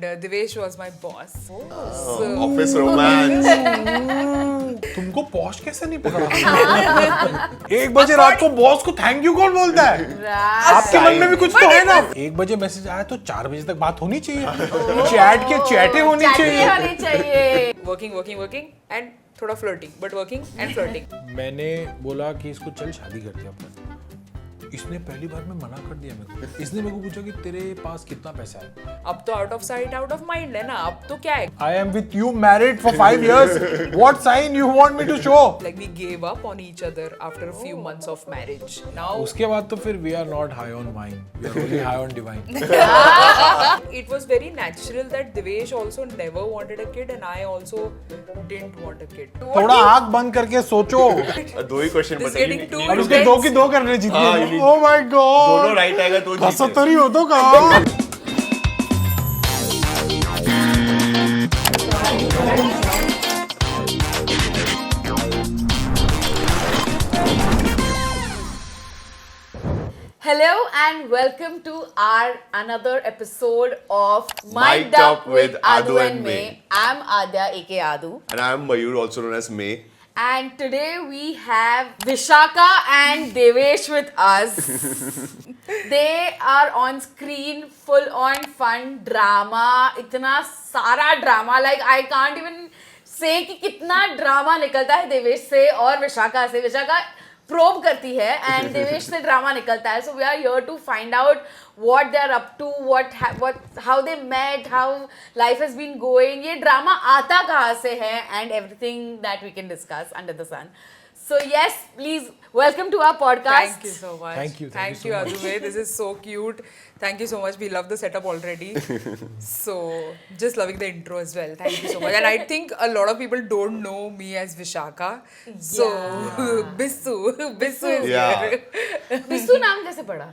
Devesh was my boss. Office romance. तुमको posh कैसे नहीं पकड़ा? 1 बजे रात को बॉस को थैंक यू कौन बोलता है? आपके मन में भी कुछ तो है ना? 1 बजे मैसेज आया तो 4 बजे तक बात होनी चाहिए. चैट के चैटे होनी चाहिए. Working and थोड़ा flirting, but working and flirting. मैंने बोला कि इसको चल शादी करते हैं अपन. इसने पहली बार में मना कर दिया मेरे को. इसने मेरे को पूछा कि तेरे पास कितना पैसा है. अब तो out of sight, out of mind है ना. अब तो क्या है? I am with you married for 5 years. What sign you want me to show? Like we gave up on each other after a few months of marriage. Now उसके बाद तो फिर we are not high on wine. We are only high on divine. it was very natural that Devesh also never wanted a kid and I also didn't want a kid. थोड़ा आँख बंद करके सोचो. दो ही क्वेश्चन This is बताइए. getting too अब उसके 2 की 2 करने हाँ, जीतनी. Oh my God. दोनों राइट आएगा तो जीते. 70 हो तो कहाँ? Hello and welcome to our another episode of Mic'd Up with Adu and May. I'm Adya aka Adu And I am Mayur, also known as May. and today we have Vishaka and Devesh with us. They are on screen, full on fun drama. इतना सारा drama, like I can't even say कि कितना drama निकलता है देवेश से और विशाखा से. Vishakha probe करती है एंड देवेश से ड्रामा निकलता है. So we are here to find out what they are up to, how they met, how life has been going. ये ड्रामा आता कहाँ से है and everything that we can discuss under the sun. So yes, please welcome to our podcast. Thank you so much. Thank you so Adu Bhai. This is so cute. Thank you so much. We love the setup already. So just loving the intro as well. Thank you so much. And I think a lot of people don't know me as Vishaka. So Bissu is Yeah. here. Bissu नाम कैसे पड़ा?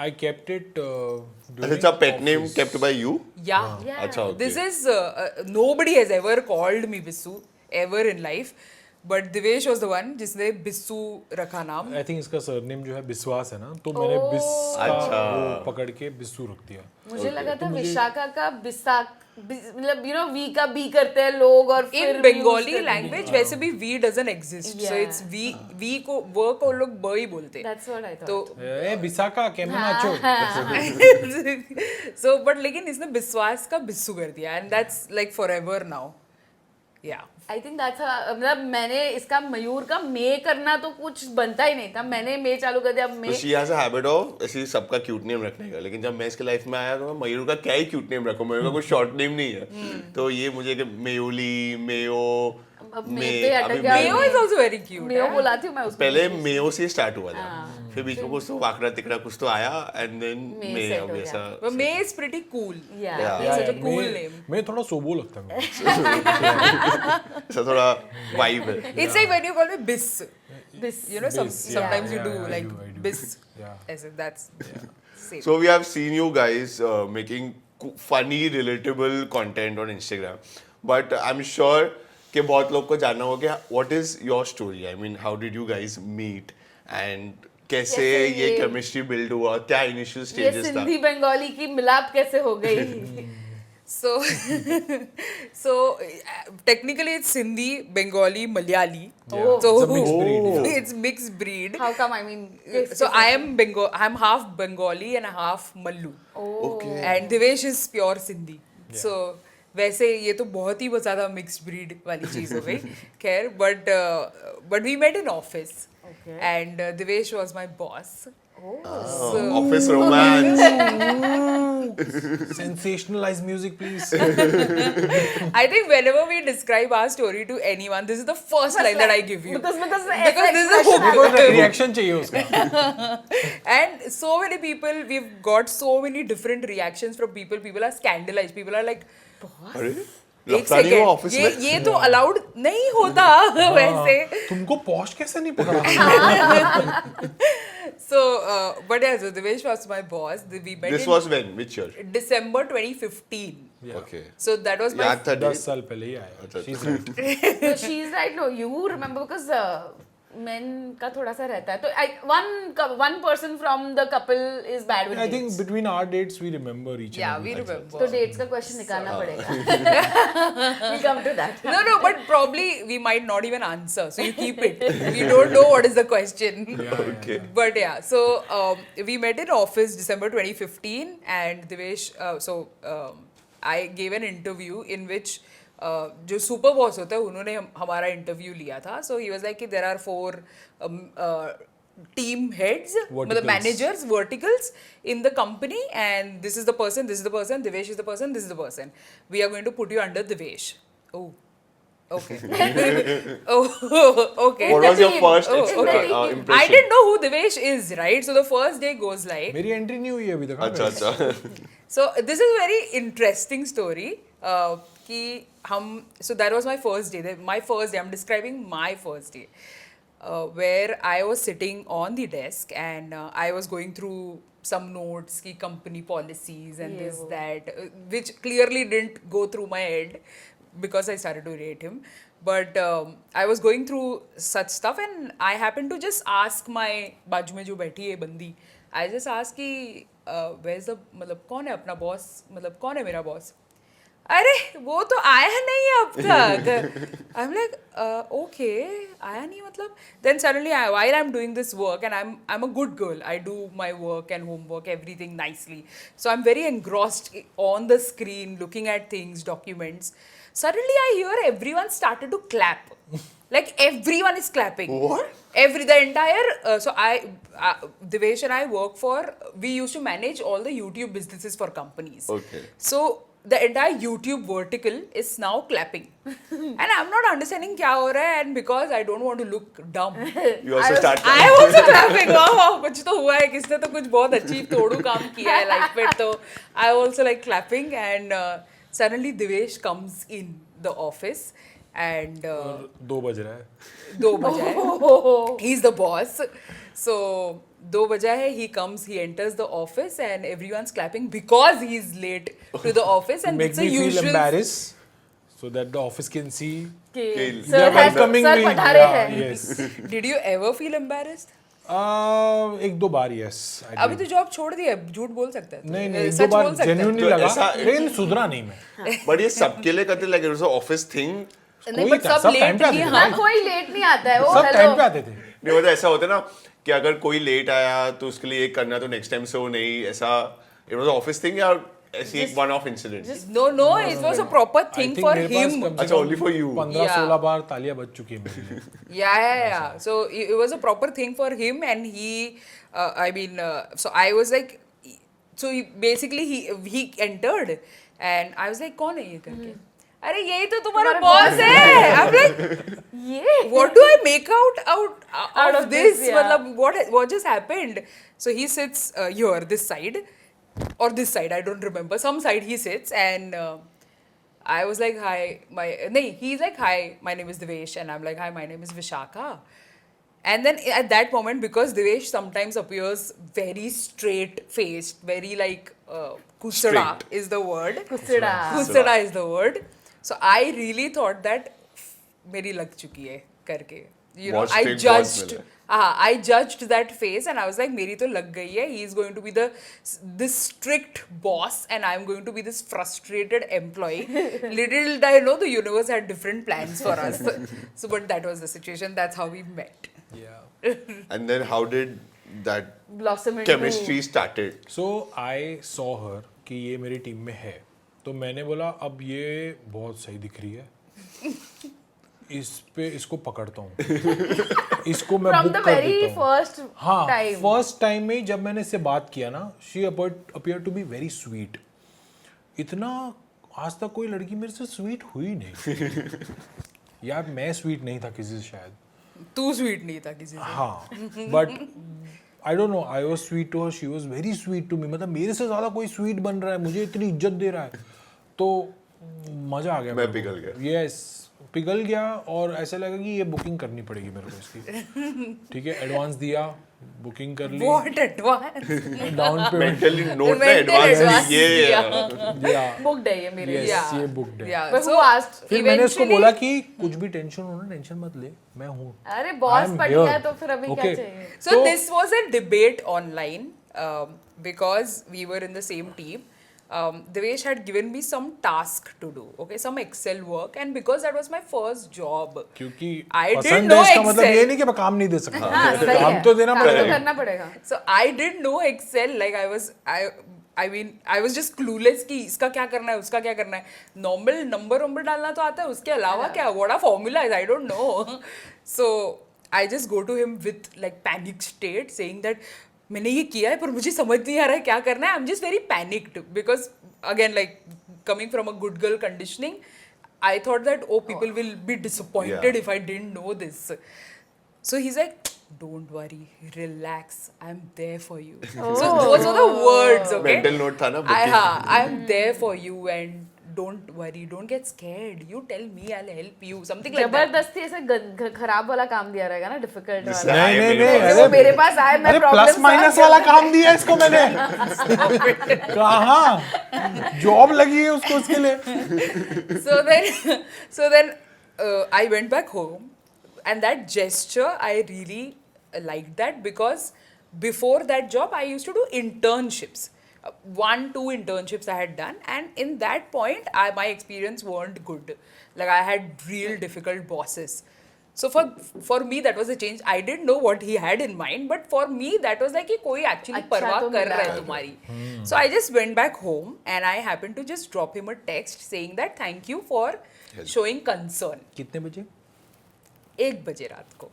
I kept it. अच्छा, it's a pet name kept by you? Yeah. अच्छा, okay. This is nobody has ever called me Bissu ever in life. But Devesh was the one जिसने बिस्सू रखा नाम. I think इसका surname जो है बिस्वास है ना, तो मैंने बिस का अच्छा. वो पकड़ के बिस्सू रख दिया. मुझे लगा था विशाखा का मतलब यू नो वी का बी करते हैं लोग और फिर In Bengali language वैसे भी V doesn't exist. So it's V को वो को लोग ब ही बोलते हैं. That's what I thought. तो ए बिसाका केमन आचो. so but लेकिन इसने विश्वास का बिस्सू कर दिया and that's like forever now. Yeah. I think that's मतलब मैंने इसका मयूर का मे करना तो कुछ बनता ही नहीं था. मैंने मे चालू कर दिया. अब तो मे she has a habit of ऐसे सबका क्यूट नेम रखने का. लेकिन जब मैं इसके लाइफ में आया तो मैं मयूर का क्या ही क्यूट नेम रखूं. मयूर का कोई शॉर्ट नेम नहीं है. तो ये मुझे कि मेयोली, मेयो, अब मे पे अटक गया. Mayo is also very cute. Mayo बुलाती हूँ मैं उसको. पहले मेयो से स्टार्ट हुआ था. फिर बीच में कुछ तो वाकड़ा तिकड़ा कुछ तो आया and then May May set अब हो ऐसा. But May is pretty cool. Yeah. It's such a cool name. मैं थोड़ा सोबो लगता है. ऐसा थोड़ा वाइब है. It's like when you call me Bis. This You know, sometimes you do I like do. Bis. Yeah. As if that's same. So we have seen you guys making funny, relatable content on Instagram, but I'm sure कि बहुत लोग को जानना होगा कि what is your story? I mean, how did you guys meet and कैसे ये chemistry build हुआ? क्या initial ये stages था? सिंधी बंगाली की मिलाप कैसे हो गई? So technically it's Sindhi, Bengali, Malayali. Oh. So It's a mixed breed, yeah. it's mixed breed. How come? I mean, So I'm half Bengali and half Mallu. Okay. And Devesh is pure Sindhi. So वैसे ये तो बहुत ही ज़्यादा mixed breed वाली चीज़ हो गई. खैर but we met in office. Okay. And Devesh was my boss. Office romance. Sensationalize music, please. I think whenever we describe our story to anyone, this is the first line that I give you. Because Because this is a hook. Reaction चाहिए उसका. And so many people, we've got so many different reactions from people. People are scandalized. People are like, अरे एक लगता नहीं हुआ second office में. ये तो अलाउड नहीं होता वैसे. तुमको पॉश कैसे नहीं पकड़ा? So but yeah, so Devesh was my boss. We met This in was when? Which year? December 2015. Okay. So that was my याद था 10 date? साल पहले ही आया. अच्छा. She's right. No, she's right. No, you remember because men का थोड़ा सा रहता है तो one person from the couple is bad with I dates. think between our dates we remember each Yeah, and we every. remember. तो dates का question निकालना पड़ेगा. We'll come to that. No, but probably we might not even answer. So you keep it. We don't know what is the question. Okay. But yeah, so we met in office December 2015, and Devesh, I gave an interview in which जो super boss होता है उन्होंने हमारा interview लिया था. So he was like कि there are 4 team heads, मतलब managers, verticals in the company, and this is the person, this is the person, Devesh is the person, this is the person. We are going to put you under Devesh. Oh. Okay. Oh, okay. What was your first Oh, okay. impression? I didn't know who Devesh is, right? So the first day goes like. मेरी entry नहीं हुई है अभी तक. अच्छा. So this is a very interesting story. कि हम so that was my first day. My first day. I'm describing my first day, where I was sitting on the desk and I was going through some notes, ki company policies and this that, which clearly didn't go through my head because I started to rate him. But I was going through such stuff and I happened to just ask my बाजू में जो बैठी है बंदी, I just asked कि where's the मतलब कौन है अपना boss, मतलब कौन है मेरा boss? अरे वो तो आया नहीं है अब तक. I'm like okay, आया नहीं मतलब. Then suddenly while I'm doing this work and I'm a good girl, I do my work and homework everything nicely, so I'm very engrossed on the screen looking at things, documents. Suddenly I hear everyone started to clap. Like everyone is clapping. What? The entire so Devesh and I work for, we used to manage all the YouTube businesses for companies. Okay. So the entire YouTube vertical is now clapping. And I'm not understanding क्या हो रहा है, and because I don't want to look dumb, You also start. I also clapping. Wow, कुछ तो हुआ है, किसने तो कुछ बहुत अच्छी तोड़ू काम किया है लाइफ में. तो I also like clapping and suddenly Devesh comes in the office and 2 बज रहा है. 2 बजा है. He's the boss. So 2 बजा है, he comes, he enters the office and everyone's clapping because he's late to the office and Make it's a me feel usual. embarrassed so that the office can see. कि They sir are has welcoming sir me. पढ़ा रहे Yeah, हैं. yes. Did you ever feel embarrassed? 1-2 bar yes. I अभी did. तो job छोड़ दिया है, झूठ बोल सकता है तू. नहीं 1-2 सच बार बोल सकता है. genuinely तो लगा, ऐसा- लेकिन सुधरा नहीं मैं. But ये सबके लिए करते like it was an office thing. नहीं, कोई but था, सब सब time लेट पे आते ही थे. हाँ. हाँ, कोई लेट नहीं आता है. वो सब hello. टाइम पे आते थे. नहीं मतलब ऐसा होता है ना कि अगर कोई लेट आया तो उसके लिए एक करना, तो नेक्स्ट टाइम से वो नहीं ऐसा. It was an office thing या ऐसी एक one off incident? No, it was a proper I thing think for मेरे पास him. कम से अच्छा, कम only for you. 15-16 बार तालियां बज चुकी है मेरे लिए. Yeah. So it was a proper thing for him, and he, so I was like, so he entered, and I was like, कौन है ये करके? अरे यही तो तुम्हारा बॉस है. I'm like, ये what do I make out Out of of this? this, yeah. मतलब what just happened? So he sits here, this side, or this side, I don't remember. Some side he sits, and I was like, hi, he's like, hi, my name is Devesh, and I'm like, hi, my name is Vishaka. And then at that moment, because Devesh sometimes appears very straight-faced, very like kusada Straight. is the word. कुसड़ा. Kusada is the word. So I really thought that मेरी लग चुकी है करके. You know, बहुत I strict boss judged. मिला. I judged that face and I was like, मेरी तो लग गई है. He's going to be this strict boss and I'm going to be this frustrated employee. Little did I know the universe had different plans for us. So, but that was the situation. That's how we met. Yeah. And then how did that Blossom into chemistry started? So I saw her कि ये मेरी team में है, तो मैंने बोला अब ये बहुत सही दिख रही है, इसको पकड़ता हूँ, इसको मैं from बुक the कर very देता हूँ. first हाँ, time. फर्स्ट टाइम में जब मैंने इससे बात किया ना, she appeared to be very sweet. इतना आज तक कोई लड़की मेरे से स्वीट हुई नहीं. यार मैं स्वीट नहीं था किसी से शायद. तू स्वीट नहीं था किसी से. हाँ, but I don't know, I was sweet to her, she was very sweet to me. मतलब मेरे से ज़्यादा कोई स्वीट बन रहा है, मुझे इतनी इज्जत दे रहा है, तो मज़ा आ गया. मैं पिघल गया. Yes, पिघल गया और ऐसा लगा कि ये बुकिंग करनी पड़ेगी मेरे को इसकी। ठीक है, एडवांस दिया, बुकिंग कर ली, What advance? Down payment mentally note में Mental एडवांस advance ये दिया। booked है ये मेरे लिए। Yes, ये booked है। Yeah. But So who asked? फिर मैंने उसको eventually- बोला कि कुछ भी टेंशन हो ना, टेंशन मत ले, मैं हूँ। अरे I बॉस am पट here. गया तो फिर अभी क्या Okay. चाहिए? So this was a debate online because we were in the same team. Devesh had given me some task to do, okay, some Excel work, and because that was my first job, क्योंकि I didn't पसंद know है इसका मतलब Excel. ये नहीं कि मैं काम नहीं दे सकता। हाँ, सही काम है। तो देना काम तो पड़ेगा। करना पड़ेगा। So I didn't know Excel. Like I mean, I was just clueless कि इसका क्या करना है, उसका क्या करना है. Normal नंबर डालना तो आता है, उसके अलावा क्या? What are formulas? I don't know. So I just go to him with like panic state, saying that मैंने ये किया है पर मुझे समझ नहीं आ रहा है क्या करना है. I'm just very panicked because again like coming from a good girl conditioning, I thought that people will be disappointed Yeah. if I didn't know this. So he's like, don't worry, relax, I'm there for you. So those were the words, okay? Mental note था ना booking. I'm there for you and don't worry, don't get scared. You tell me, I'll help you. Something like that. जबरदस्ती ऐसे खराब वाला काम दिया रहेगा ना, डिफिकल्ट जिससे वाला। आए नहीं, मेरे नहीं, पास। अरे वो मेरे पास आए, मैं अरे प्रॉब्लम प्लस माइनस वाला काम दिया है इसको मैंने। कहाँ जॉब लगी है उसको उसके लिए। So then I went back home, and that gesture I really liked that because before that job I used to do internships. 1-2 internships I had done, and in that point my experience weren't good. Like I had real difficult bosses. So for me that was a change. I didn't know what he had in mind, but for me that was like कि कोई actually अच्छा परवाह तो कर मिला रहा है है। तुम्हारी. So I just went back home and I happened to just drop him a text saying that thank you for showing concern. कितने बजे? 1 बजे रात को.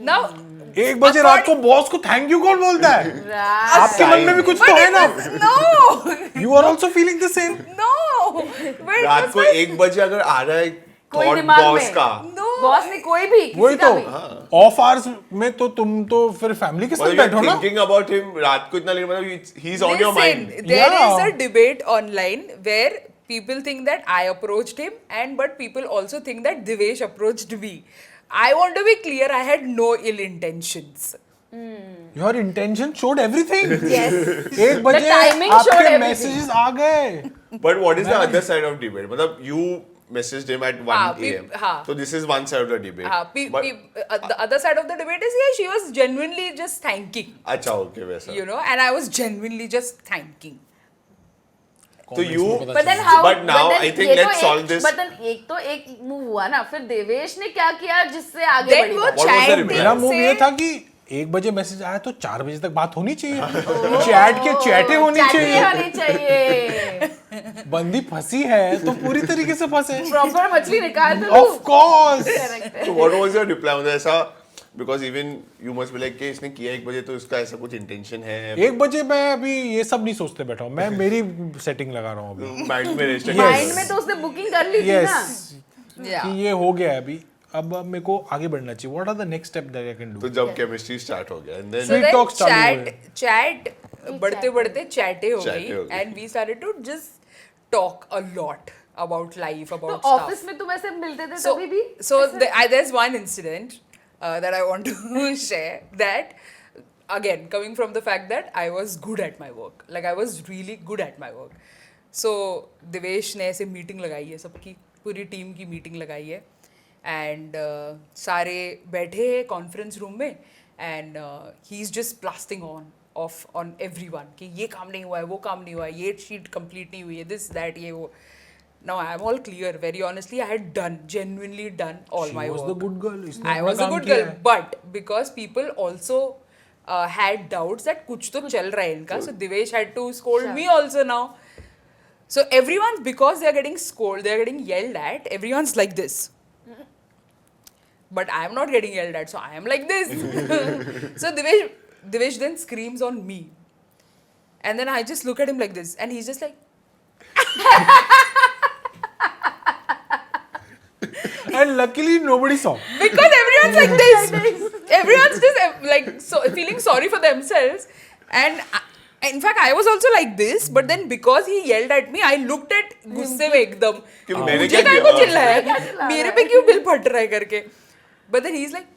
Now 1 बजे रात को बॉस को थैंक यू कौन बोलता है? आपके मन में भी कुछ तो है ना? no you are also feeling the same. no but it रात was को my- 1 बजे अगर आ रहा है कोई थॉट दिमाग बॉस में। का, no बॉस ने कोई भी वही किसी का तो भी। ऑफ आवर्स में तो तुम तो फिर फैमिली के साथ मतलब बैठो ना। थिंकिंग अबाउट हिम रात को इतना लेट, मतलब he is on your Listen, mind. there Yeah. is a debate online where people think that I approached him, but people also think that Devesh approached me. I want to be clear, I had no ill intentions. Your intention showed everything. Yes. 1 बजे timing showed आपके everything. Messages आ गए। But what is the other side of debate? मतलब you messaged him at 1 a.m. हाँ. So this is one side of the debate. But The other side of the debate is she was genuinely just thanking, अच्छा okay वैसा. you know, and I was genuinely just thanking. तो you But then how? But now I think ये तो let's solve this. But then एक move हुआ ना, फिर देवेश ने क्या किया जिससे आगे Then बढ़ी वो बात? What was the chanting reply? मेरा मूव ये से- था कि 1 बजे मैसेज आया तो 4 बजे तक बात होनी चाहिए। चैट के चैटे होनी चैटे चाहिए। होनी चाहिए। बंदी फंसी है तो पूरी तरीके से फंसे। प्रॉपर मछली निकाल दो। Of course. So what was your reply? मतलब ऐसा because even you must be like कि इसने किया 1 बजे तो इसका ऐसा कुछ इंटेंशन है. 1 बजे मैं अभी ये सब नहीं सोचते बैठा हूँ, मैं मेरी सेटिंग लगा रहा हूँ अभी। माइंड में रजिस्टर. माइंड में तो उसने बुकिंग कर ली थी ना। Yes Yeah. कि ये हो गया है अभी, अब मेरे को आगे बढ़ना चाहिए। What are the next step that I can to do? जब केमिस्ट्री स्टार्ट हो गया and then So Sweet then talks चालू chat बढ़ते बढ़ते चैटे हो चैटे हो गई, गई. and we started to just talk a lot about life, तो about stuff. ऑफिस में तुम ऐसे मिलते थे So, तभी भी? so there's one incident that I want to share that, again, coming from the fact that I was good at my work. Like, I was really good at my work. So, Devesh ने ऐसे meeting लगाई है, सबकी पूरी team की meeting लगाई है, and सारे बैठे हैं कॉन्फ्रेंस रूम में, and he is just blasting on everyone कि ये काम नहीं हुआ है, वो काम नहीं हुआ है, ये शीट कंप्लीट नहीं हुई है, दिस दैट ये वो. Now I am all clear. Very honestly, I had genuinely done all my was work. the good girl. इसने I अपना was a काम good किया girl, है। but because people also had doubts that कुछ तो चल रहा है इनका, so Devesh had to scold me also now. So everyone's, because they are getting scolded, they are getting yelled at. Everyone's like this. But I am not getting yelled at, so I am like this. So Devesh then screams on me, and then I just look at him like this, and he's just like. And luckily nobody saw. Because everyone's like this. Everyone's just like so feeling sorry for themselves, In fact, I was also like this, but then because he yelled at me, I looked at गुस्से में एकदम कि मैंने मुझे क्या काय किया? को चिल्लाया मेरे पे क्यों बिल फट रहा है करके but then he's like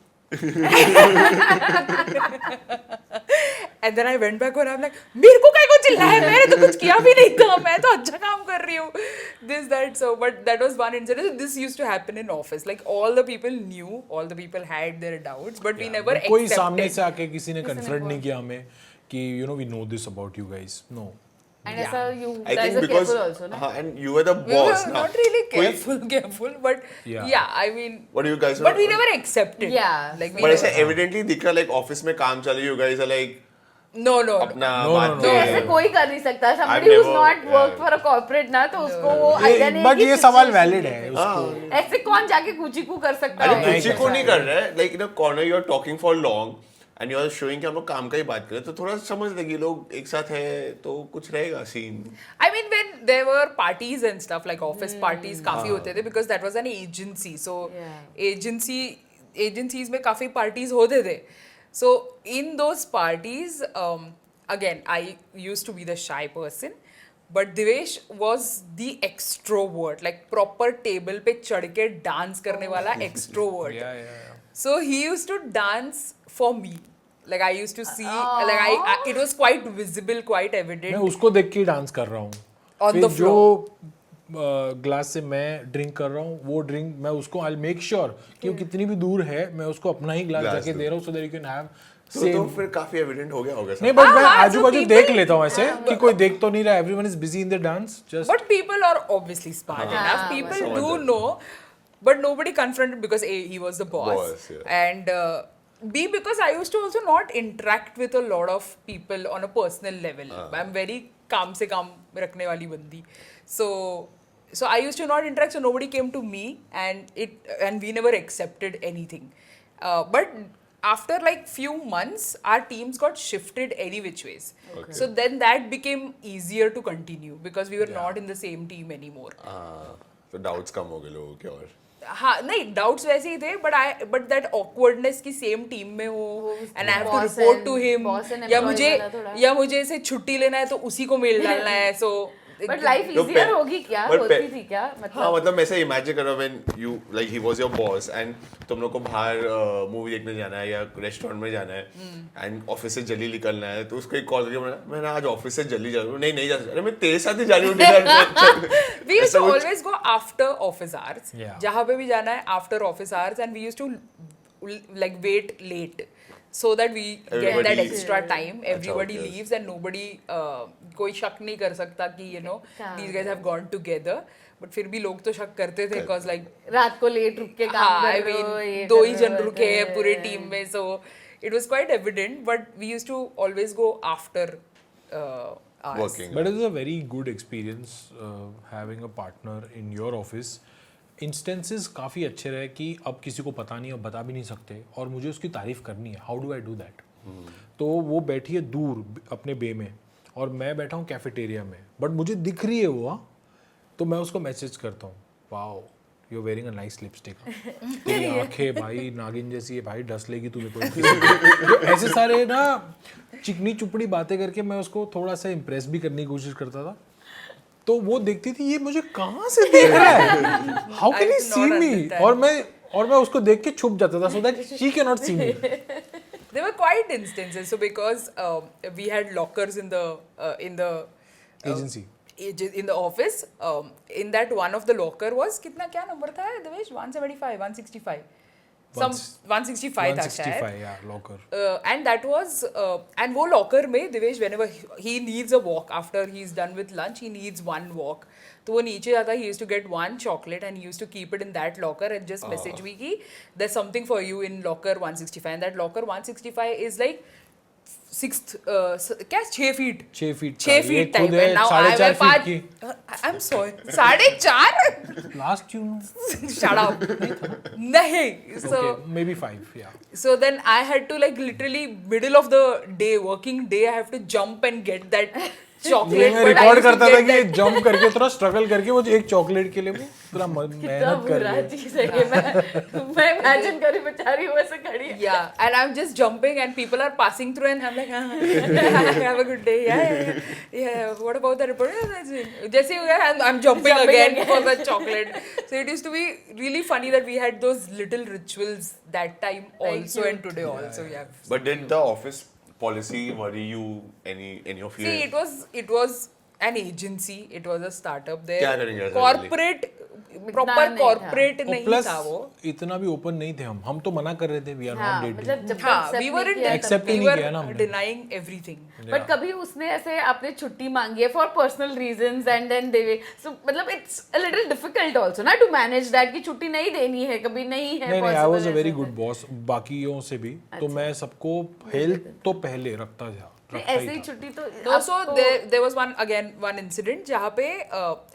and then I went back and I'm like मेरे को काय को चिल्लाया मैंने तो कुछ किया भी नहीं था मैं तो अच्छा काम कर रही हूँ this that so but that was one incident. So this used to happen in office, like all the people knew, all the people had their doubts, but we never कोई accepted. सामने से आके किसी ने कन्फ्रंट नहीं किया हमें कि you know we know this about you guys. No. And ऐसा you I guys think are because careful also, no? and you were the We boss were now. not really कोई- careful, but Yeah. yeah, I mean, What do you guys? but we never accepted. Yeah. like we But never, ऐसे evidently दिख रहा like office में काम चल रही, you guys are like no, no, अपना No, बात no, तो no. ऐसे कोई कर नहीं सकता somebody I've who's never- not worked yeah. for a corporate ना तो उसको वो idea नहीं है बट कि ये सवाल situation वैलिड में- है उसको. ऐसे कौन जाके कुची कर सकता अरे है कुछ को नहीं कर रहा है like in a corner you are talking for long and you are showing कि हम लोग काम का ही बात करें तो थोड़ा समझ लगी लोग एक साथ है तो कुछ रहेगा scene. I mean, when there were parties and stuff like office parties, काफी होते थे because that was an agency. So Yeah. agencies में काफी parties होते थे. So in those parties, again, I used to be the shy person. But Devesh was the extrovert, like proper table पे चढ़ के dance करने वाला extrovert. Yeah. So he used to dance for me. Like I used to see, like I it was quite visible, quite मैं evident. उसको देख के dance कर रहा हूँ. On फिर the जो ग्लास से मैं ड्रिंक कर रहा हूँ वो ड्रिंक मैं उसको आई मेक श्योर कि वो कितनी भी दूर है मैं उसको अपना ही ग्लास Glass जाके दूँ. दे रहा हूँ so that you can have तो सेम. फिर काफी एविडेंट हो गया होगा नहीं सब. बट मैं हाँ, आजू so बाजू people- देख लेता हूँ ऐसे कि कोई देख तो नहीं रहा. Everyone is busy in the dance just. But people are obviously smart enough. People समझ do जाते. know, but nobody confronted because A, he was the boss, Boss, yeah. and B, because I used to also not interact with a lot of people on a personal level. I'm very calm se calm रखने वाली बंदी. So I used to not interact, so nobody came to me, and we never accepted anything. But after like few months, our teams got shifted any which ways. Okay. So then that became easier to continue because we were not in the same team anymore. तो doubts कम हो गए लोगों के और हाँ नहीं doubts वैसे ही थे बट दैट ऑकवर्डनेस की सेम टीम में हो and I have to boss report and- to him boss and या employee मुझे वाला थोड़ा। या मुझे से छुट्टी लेना है तो उसी को मेल डालना है सो बट लाइफ तो इजियर पे- होगी क्या but होती पे- थी क्या हाँ मतलब मतलब मैं से इमेजिन करो when you like he was your boss and तुम लोग को बाहर मूवी देखने जाना है या रेस्टोरेंट में जाना है एंड ऑफिस से जल्दी निकलना है तो उसको एक कॉल करके मैं आज ऑफिस से जल्दी जा रहा हूँ नहीं जा सकता अरे मैं तेरे साथ ही जा रही हूँ dinner पे। we used ऐसा to कुछ- always go after office hours Yeah. जहाँ पे भी जाना है after office hours and we used to like wait late so that we get Everybody- that extra time everybody okay. leaves and nobody कोई शक नहीं कर सकता कि you know हाँ. these guys have gone together but फिर भी लोग तो शक करते थे because like रात को लेट रुक के काम हाँ, I कर रहे हो mean, ये दो कर ही रहे जन हो, रुके हैं ऐसे- पूरे टीम में so it was quite evident but we used to always go after hours. Working. But it was a very good experience having a partner in your office. Instances काफ़ी अच्छे रहे कि अब किसी को पता नहीं अब बता भी नहीं सकते और मुझे उसकी तारीफ करनी है. How do I do that? तो वो बैठी है दूर अपने बे में और मैं बैठा हूँ कैफेटेरिया में बट मुझे दिख रही है वो तो मैं उसको मैसेज करता हूँ wow you are wearing a nice lipstick तेरी आंखें भाई नागिन जैसी है भाई डस लेगी तुम्हें कोई. ऐसे सारे ना चिकनी चुपड़ी बातें करके मैं उसको थोड़ा सा इम्प्रेस भी करने की कोशिश करता था. तो वो देखती थी ये मुझे कहाँ से देख रहा है how can I he do see not me understand. और मैं उसको देख के छुप जाता था so that she can not see me. There were quite instances. So because we had lockers in the agency in the office, in that one of the locker was कितना क्या number था देवेश 175 165 some 165 था शायद. 165 या locker. And that was and वो locker में Devesh whenever he needs a walk after he's done with lunch he needs one walk तो वो नीचे जाता he used to get one chocolate and he used to keep it in that locker and just message me कि there's something for you in locker 165 and that locker 165 is like sixth क्या 6 feet 6 feet 6 feet type है and now I 4.5 have feet की. I'm sorry 4.5 last you know shut up नहीं so okay may be 5 या. So then I had to like literally middle of the day, working day, I have to jump and get that chocolate मैं record करता था कि jump करके थोड़ा struggle करके वो एक चॉकलेट के लिए वो पूरा मेहनत कर बुरा रही चीज है ये। मैं इमेजिन करी बेचारी वो ऐसे खड़ी है। Yeah, and I'm just jumping, and people are passing through, and I'm like, have a good day. Yeah. What about the report? Jesse, I'm jumping again for the chocolate. So it used to be really funny that we had those little rituals that time also, and today also. Yeah. But did the office policy worry you any of you? See, it was an agency. It was a startup. क्या There, करेंगे ऐसा corporate, proper नहीं था। corporate और नहीं plus था वो. इतना भी ओपन नहीं थे हम तो मना कर रहे थे वी आर हाँ, नॉट मतलब डेटिंग जब हाँ, तक we weren't Accept he we नहीं were किया ना हमने। denying everything. बट कभी उसने ऐसे आपने छुट्टी मांगी है for personal reasons and then they so मतलब it's a little difficult also ना टू मैनेज दैट कि छुट्टी नहीं देनी है कभी नहीं है नहीं I possible was a very ऐसे। गुड बॉस बाकियों से भी तो मैं सबको हेल्थ तो पहले रखता नहीं, ही ऐसे ही था। छुट्टी तो No, so there was one incident जहाँ पे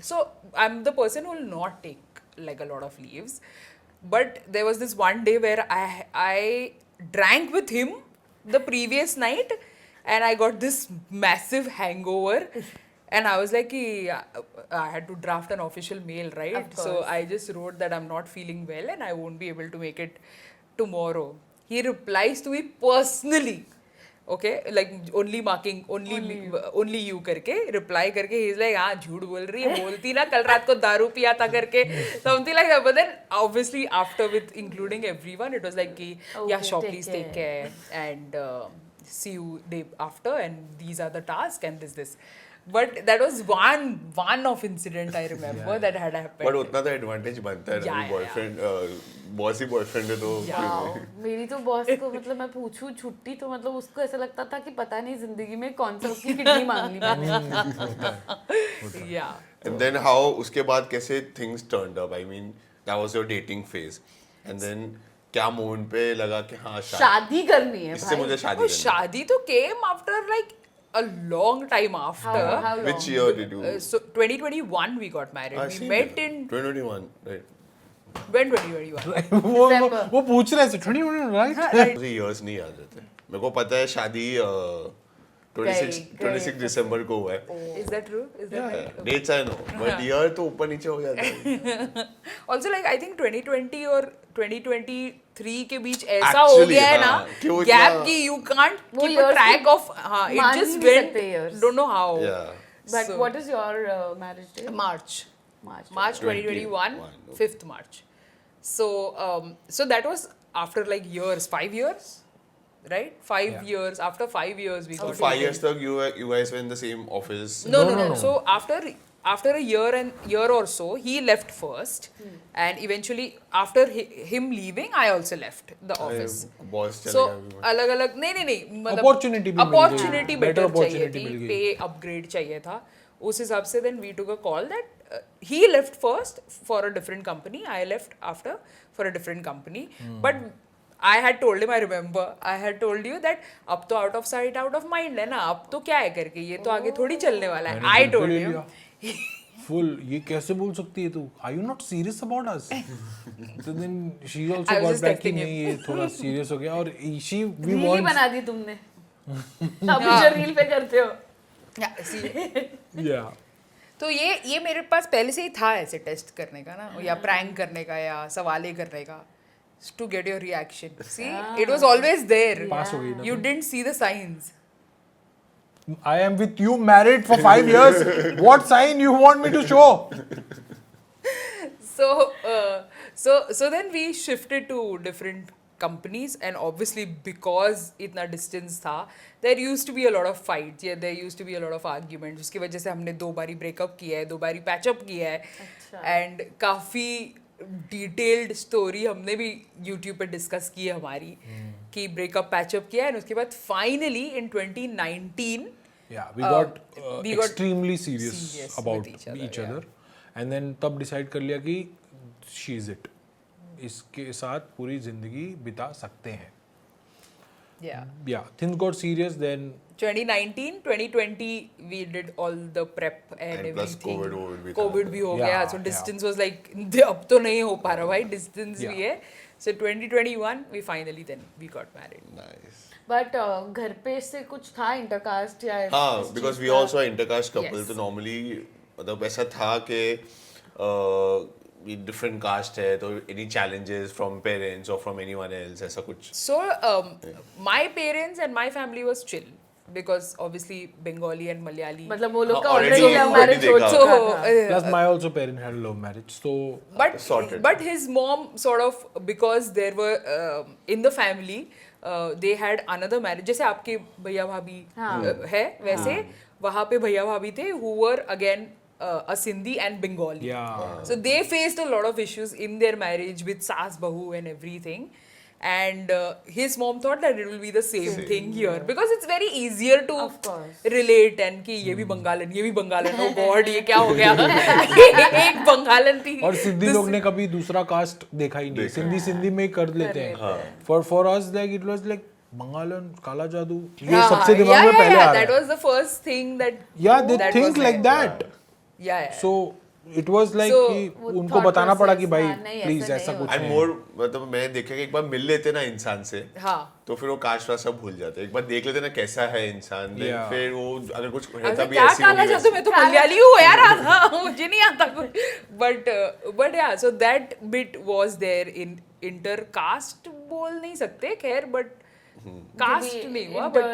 so I'm the person who will not take like a lot of leaves, but there was this one day where I drank with him the previous night, and I got this massive hangover, and I was like कि, I had to draft an official mail, right? Of So course. I just wrote that I'm not feeling well and I won't be able to make it tomorrow. He replies to me personally. Okay, like only marking only you करके reply करके he's like हाँ झूठ बोल रही है बोलती ना कल रात को दारू पिया था करके something like that, but then obviously after with including everyone it was like कि yeah Okay, sure take please take care and see you day after and these are the tasks and this but that was one of incident I remember that had happened. But उतना तो advantage बनता है ना Yeah, boyfriend boss ही boyfriend है तो wow मेरी तो boss को मतलब मैं पूछूं छुट्टी तो मतलब उसको ऐसा लगता था कि पता नहीं जिंदगी में कौन सा उसकी किडनी मांग ली मैंने। Yeah. एंड देन हाउ उसके बाद कैसे things turned up I mean that was your dating phase and then क्या मोमेंट पे लगा कि हाँ शादी करनी है इससे भाई। मुझे शादी Oh, करनी शादी तो came after like a long time after. How long? which year did you So 2021 we got married. Ah, We same met year. in 2021 right when 2021. वो पूछ रहे थे 21 राइट मुझे years नहीं याद रहते मेरे को पता है शादी 26 दिसंबर को हुआ है Is that true? Is that right? Dates I know but year तो ऊपर नीचे हो जाता है Also like I think 2020 और 2023 के बीच ऐसा हो Actually, गया है हाँ, ना कि वो gap इतना- कि you can't वो keep a years track को of हाँ it मान ही just नहीं went सकते years. don't know how. yeah But So- what is your marriage date? March. March. March 2021, 21, 5th March. So, so that was after like years, 5 years, right? 5 Yeah. years. After 5 years, we got 5 married. years तक you guys were in the same office No. No. So after a year or so, he left first, and eventually after him leaving, I also left the office. Boss चले So गया अलग-अलग नहीं मतलब Opportunity भी मिल गई। opportunity Better better चाहिए opportunity थी, मिल गई। pay upgrade चाहिए था उस हिसाब से then we took a call that he left first for a different company, I left after for a different company, but I had told him, I remember I had told you that अब तो out of sight out of mind है ना, अब तो क्या है करके ये तो आगे थोड़ी चलने वाला है. I told him. फुल ये कैसे बोल सकती है तू are you not serious about us तो then she I also was got just back कि texting नहीं ये थोड़ा सीरियस हो गया और शी वी रील ही वांट बना दी तुमने अभी जो रील पे करते हो। Yeah, see. या तो ये मेरे पास पहले से ही था ऐसे टेस्ट करने का ना या प्रैंक करने का या सवाले करने का to get your reaction. See, it was always there. पास हो गई ना You didn't see the signs. I am with you married for 5 years. What sign you want me to show? So then we shifted to different companies, and obviously because इतना distance था, there used to be a lot of fights. Yeah, there used to be a lot of arguments. उसकी वजह से हमने 2 बारी breakup किया है, 2 बारी patch up किया है, and काफी detailed story हमने भी YouTube पे discuss की है हमारी कि breakup patch up किया है, and उसके बाद finally in 2019 Yeah, we got we got extremely serious serious about with each each other, other, and then तब decide कर लिया कि she is it. इसके साथ पूरी जिंदगी बिता सकते हैं. yeah. Yeah, things got serious then. 2019, 2020 we did all the prep and And plus everything. COVID भी था। COVID भी हो Yeah, गया, so yeah. distance was like अब तो नहीं हो पा रहा भाई, distance भी Yeah. है. So 2021 we finally then we got married. nice but घर पे से कुछ था इंटरकास्ट या हाँ, इस because चीज़ we का? also are intercaste couple, Yes. तो normally मतलब ऐसा था कि different caste है, तो any challenges from parents or from anyone else, ऐसा कुछ. So, my parents and my family was chill because obviously Bengali and Malayali. मतलब वो लोग का हाँ, already already- love already marriage हो देखा। So, चुका था Plus my also parent had love marriage, so Sorted. but his mom sort of, because there were in the family they had another marriage, जैसे आपके भैया भाभी है वैसे वहाँ पे भैया भाभी थे who were again a Sindhi and Bengali. yeah. So they faced a lot of issues in their marriage with saas bahu and everything. And his mom thought that it will be the same thing here because it's very easier to Of course. relate and कि ये भी बंगालन oh god ये क्या हो गया एक बंगालन थी और सिंधी लोग ने कभी दूसरा कास्ट देखा ही नहीं, सिंधी सिंधी में ही कर लेते हैं. For us like it was like बंगालन, काला जादू, ये सबसे दिमाग में पहले आ रहा that है. was the first thing that Yeah, they that think was like that. yeah. So it was like So, कि वो उनको thought बताना पड़ा कि process, भाई हाँ, नहीं, प्लीज ऐसा ऐसा नहीं कुछ And नहीं. more मतलब मैं देखा कि एक बार मिल लेते ना इंसान से, हाँ तो फिर वो कास्ट वास्ट सब भूल जाते हैं. एक बार देख लेते ना कैसा है इंसान, then Yeah. फिर वो अगर कुछ अरे रहता भी क्या ऐसी काला होगी जादू, मैं तो मलयाली हूँ यार आधा मुझे नहीं आता कुछ but yeah, so that bit was there in intercaste बोल नहीं सकते खैर, but कास्ट जो भी नहीं हुआ inter but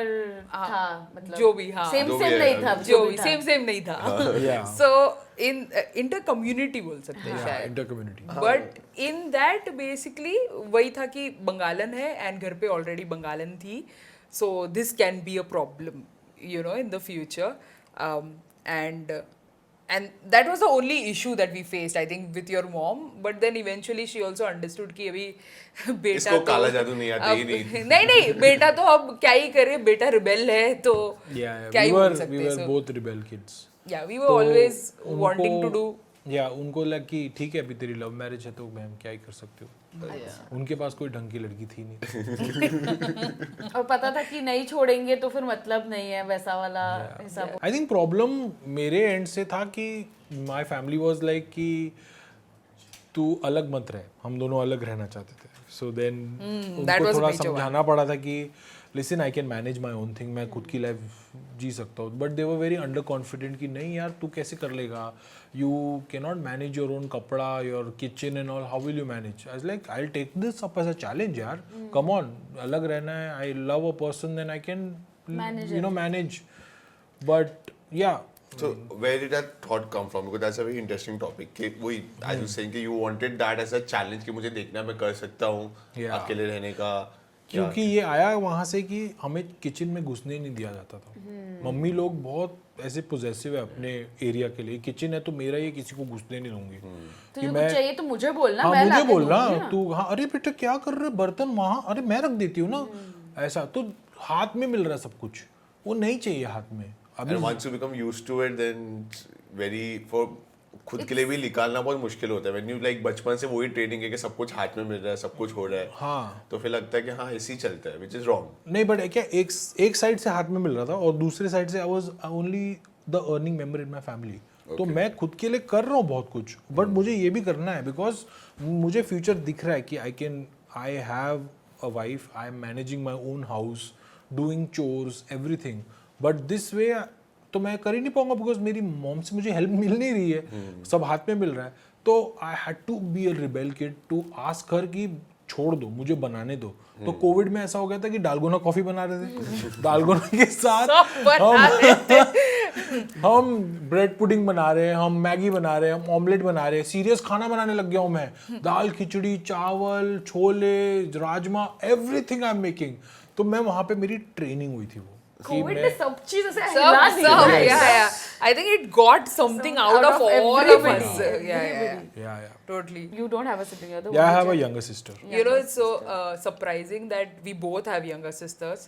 था मतलब जो भी, हाँ सेम जो सेम भी नहीं है, था जो भी भी था। सेम नहीं था Yeah. so in inter community बोल सकते हैं शायद. Inter community. But in that basically वही था कि बंगालन है एंड घर पे ऑलरेडी बंगालन थी, so this can be a problem you know in the future and that was the only issue that we faced I think with your mom, but then eventually she also understood कि अभी बेटा इसको तो काला जादू नहीं आता, ये अब- नहीं. नहीं बेटा तो अब क्या ही करे, बेटा रिबेल है तो Yeah, क्या ही we बोल were सकते हैं. So, both rebel kids. yeah, we were always wanting to do. या उनको लग कि ठीक है अभी तेरी लव मैरिज है तो मैम क्या ही कर सकते हो. उनके पास कोई ढंग की लड़की थी नहीं. और पता था कि नहीं छोड़ेंगे तो फिर मतलब नहीं है वैसा वाला हिसाब. आई थिंक प्रॉब्लम मेरे एंड से था कि माय फैमिली वाज लाइक कि तू अलग मत रह, हम दोनों अलग रहना चाहते थे. सो देन that उनको was a थोड़ा major one. समझाना पड़ा था कि listen I can manage my own thing, मैं खुद की लाइफ जी सकता हूँ. But they were very under confident कि नहीं यार तू कैसे कर लेगा, you can not manage your own कपड़ा, your kitchen and all, how will you manage. I was like I will take this up as a challenge यार, come on, अलग रहना है, I love a person, then I can you know manage. But या So where did that thought come from? Because that's a very interesting topic. कि वही as you saying कि you wanted that as a challenge कि मुझे देखना मैं कर सकता हूँ Yeah. अकेले रहने का. क्योंकि ये आया वहाँ से कि हमें किचन में घुसने नहीं दिया जाता था. मम्मी लोग बहुत ऐसे पोजेसिव है अपने एरिया के लिए, किचन है तो मेरा ये किसी को घुसने नहीं दूंगी. तुझे कुछ चाहिए तो मुझे बोलना, हाँ मैं मुझे लाके बोलना, दूंगी ना। तू हाँ अरे बेटा क्या कर रहे बर्तन वहाँ, अरे मैं रख देती हूँ ना. ऐसा तो हाथ में मिल रहा है सब कुछ, वो नहीं चाहिए हाथ में. अभी And once you become used to it, then it's very for खुद के लिए भी निकालना बहुत मुश्किल होता है. When you like बचपन से वही ट्रेनिंग है कि सब कुछ हाथ में मिल रहा है, सब कुछ हो रहा है. हाँ तो फिर लगता है कि हाँ ऐसे ही चलता है, which is wrong. नहीं बट क्या एक साइड से हाथ में मिल रहा था और दूसरे साइड से I was only the earning member in my family. तो मैं खुद के लिए कर रहा हूँ बहुत कुछ, बट मुझे ये भी करना है बिकॉज मुझे फ्यूचर दिख रहा है कि आई have a wife, I am managing my own house, doing chores everything. But this way तो मैं कर ही नहीं पाऊंगा बिकॉज मेरी मॉम से मुझे हेल्प मिल नहीं रही है, सब हाथ में मिल रहा है. तो I had to be a rebel kid to ask her कि छोड़ दो, मुझे बनाने दो. तो कोविड में ऐसा हो गया था कि डालगोना कॉफी बना रहे थे, डालगोना के साथ सब बना रहे हम ब्रेड पुडिंग बना रहे हैं, हम मैगी बना रहे हैं, हम ऑमलेट बना रहे हैं, सीरियस खाना बनाने लग गया हूँ मैं. दाल खिचड़ी, चावल, chole, rajma, everything I am making. तो मैं वहाँ पे मेरी ट्रेनिंग हुई थी वो कि कोविड ने मैं सब चीज ऐसे सब हिला दी सब है. yeah. I think it got something out of all of everybody. us. Yeah. yeah. Totally. You don't have a sibling, you're the Yeah, I only have a child. younger sister. You know, it's so surprising that we both have younger sisters.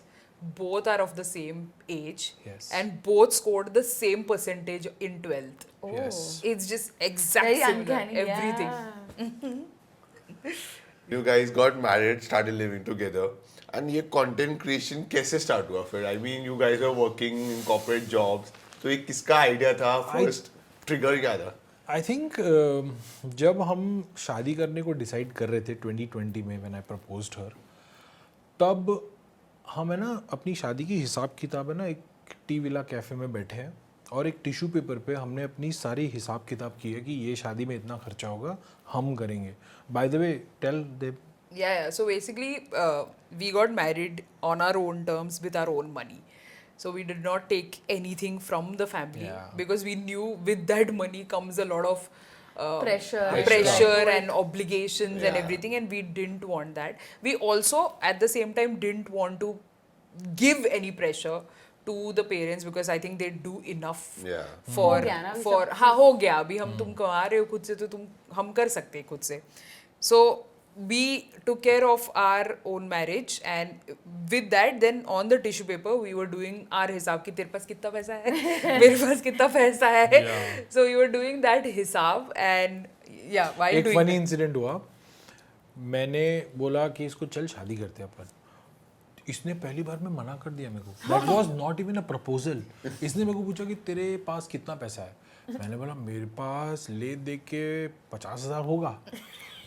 Both are of the same age. Yes. And both scored the same percentage in 12th. Oh. Yes. It's just exact Very similar. uncanny, Everything. yeah. You guys got married, started living together. And ये content creation कैसे start हुआ फिर? I mean, you guys were working in corporate jobs. तो ये किसका idea था? First trigger क्या था? आई थिंक जब हम शादी करने को डिसाइड कर रहे थे 2020 में, व्हेन आई प्रपोज्ड हर, तब हम है ना अपनी शादी की हिसाब किताब है ना एक टी विला कैफे में बैठे हैं और एक टिश्यू पेपर पे हमने अपनी सारी हिसाब किताब की है कि ये शादी में इतना खर्चा होगा, हम करेंगे. By the way tell they. Yeah. So basically, we got married on our own terms with our own money. So we did not take anything from the family Yeah. because we knew with that money comes a lot of Pressure. and obligations and Yeah. everything, and we didn't want that. We also at the same time didn't want to give any pressure to the parents because I think they do enough Yeah. for हो गया ना अभी for हाँ हो गया अभी हम तुम कमा रहे हो खुद से तो तुम हम कर सकते हैं खुद से. So we took care of our own marriage, and with that then on the tissue paper we were doing our हिसाब कि तेरे पास कितना पैसा है मेरे पास कितना पैसा है. So we were doing that हिसाब, and yeah, while एक doing फनी that, इंसिडेंट हुआ. मैंने बोला कि इसको चल शादी करते हैं अपन. इसने पहली बार में मना कर दिया मेरे को. That was not even a proposal. इसने मेरे को पूछा कि तेरे पास कितना पैसा है. मैंने बोला मेरे पास ले दे के 50,000 होगा.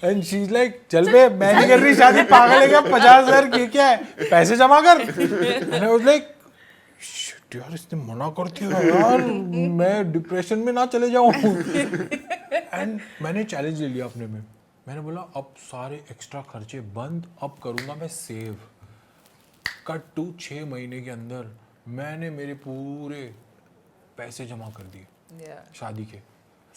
एंड शी इज लाइक चल बे मैं नहीं कर रही शादी, पागल है क्या, 50,000 की क्या है, पैसे जमा कर. मैंने वाज लाइक शिट यार इसने मना कर दिया यार, मैं डिप्रेशन में ना चले जाऊं. एंड मैंने चैलेंज ले लिया अपने में. मैंने बोला अब सारे एक्स्ट्रा खर्चे बंद, अब करूंगा मैं सेव. कट टू 6 महीने के अंदर मैंने मेरे पूरे पैसे जमा कर दिए yeah. शादी के.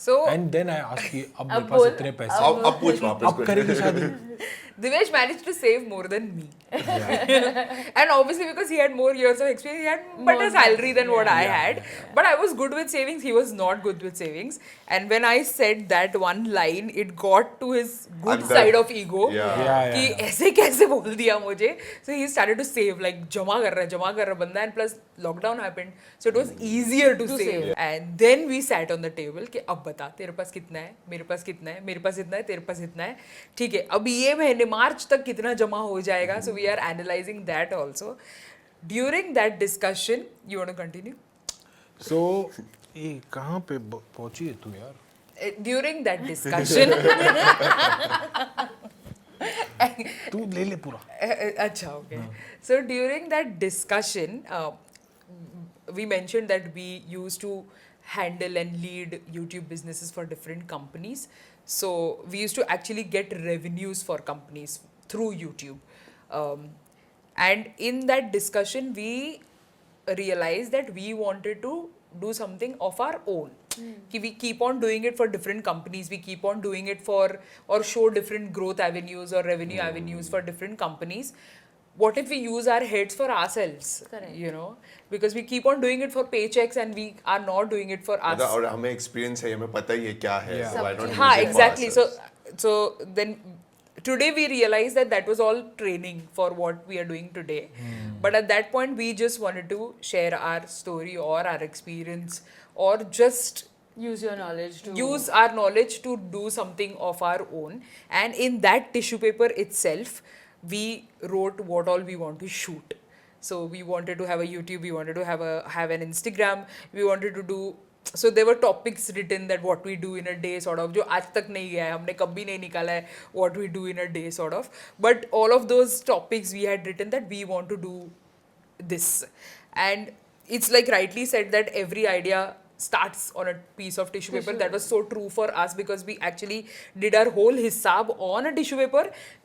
So and then I ask कि अब मेरे अब पास बोल, इतने पैसे, अब पूछ वापस अब करेंगे शादी. Divesh managed to save more than me. And obviously because he had more years of experience, he had better salary than what I had. But I was good with savings, he was not good with savings. And when I said that one line, it got to his good Under- side of ego. Yeah. Yeah. कि ऐसे कैसे बोल दिया मुझे. So he started to save, like जमा कर रहा है बंदा. And plus lockdown happened, so it was easier to save. And then we sat on the table कि अब बता तेरे पास कितना है, मेरे पास कितना है, मेरे पास इतना है, तेरे पास इतना है. ठीक है, अब ये महीने मार्च तक कितना जमा हो जाएगा. So we are analyzing that also. During that discussion, you want to continue? सो ये कहाँ पे पहुंची है तू यार? During that discussion, तू ले ले पूरा. अच्छा, okay. So during that discussion, we mentioned that we used to handle and lead YouTube businesses for different companies. So we used to actually get revenues for companies through YouTube. And in that discussion, we realized that we wanted to do something of our own. Ki we keep on doing it for different companies, we keep on doing it for or show different growth avenues or revenue avenues for different companies. What if we use our heads for ourselves? Correct. You know, because we keep on doing it for paychecks and we are not doing it for us. और हमें experience है, हमें पता ही है क्या है. Yeah. So why not use हाँ, it for exactly. So, ourselves? so then today we realize that that was all training for what we are doing today. But at that point, we just wanted to share our story or our experience or just use your knowledge to use our knowledge to do something of our own. And in that tissue paper itself, we wrote what all we want to shoot. So we wanted to have a YouTube, we wanted to have an Instagram, we wanted to do. So there were topics written that what we do in a day sort of, जो आज तक नहीं गया है, हमने कभी नहीं निकाला है what we do in a day sort of. But all of those topics we had written that we want to do this. And it's like rightly said that every idea starts on a piece of tissue paper. That was so true for us because we actually did our whole hisab on a tissue paper.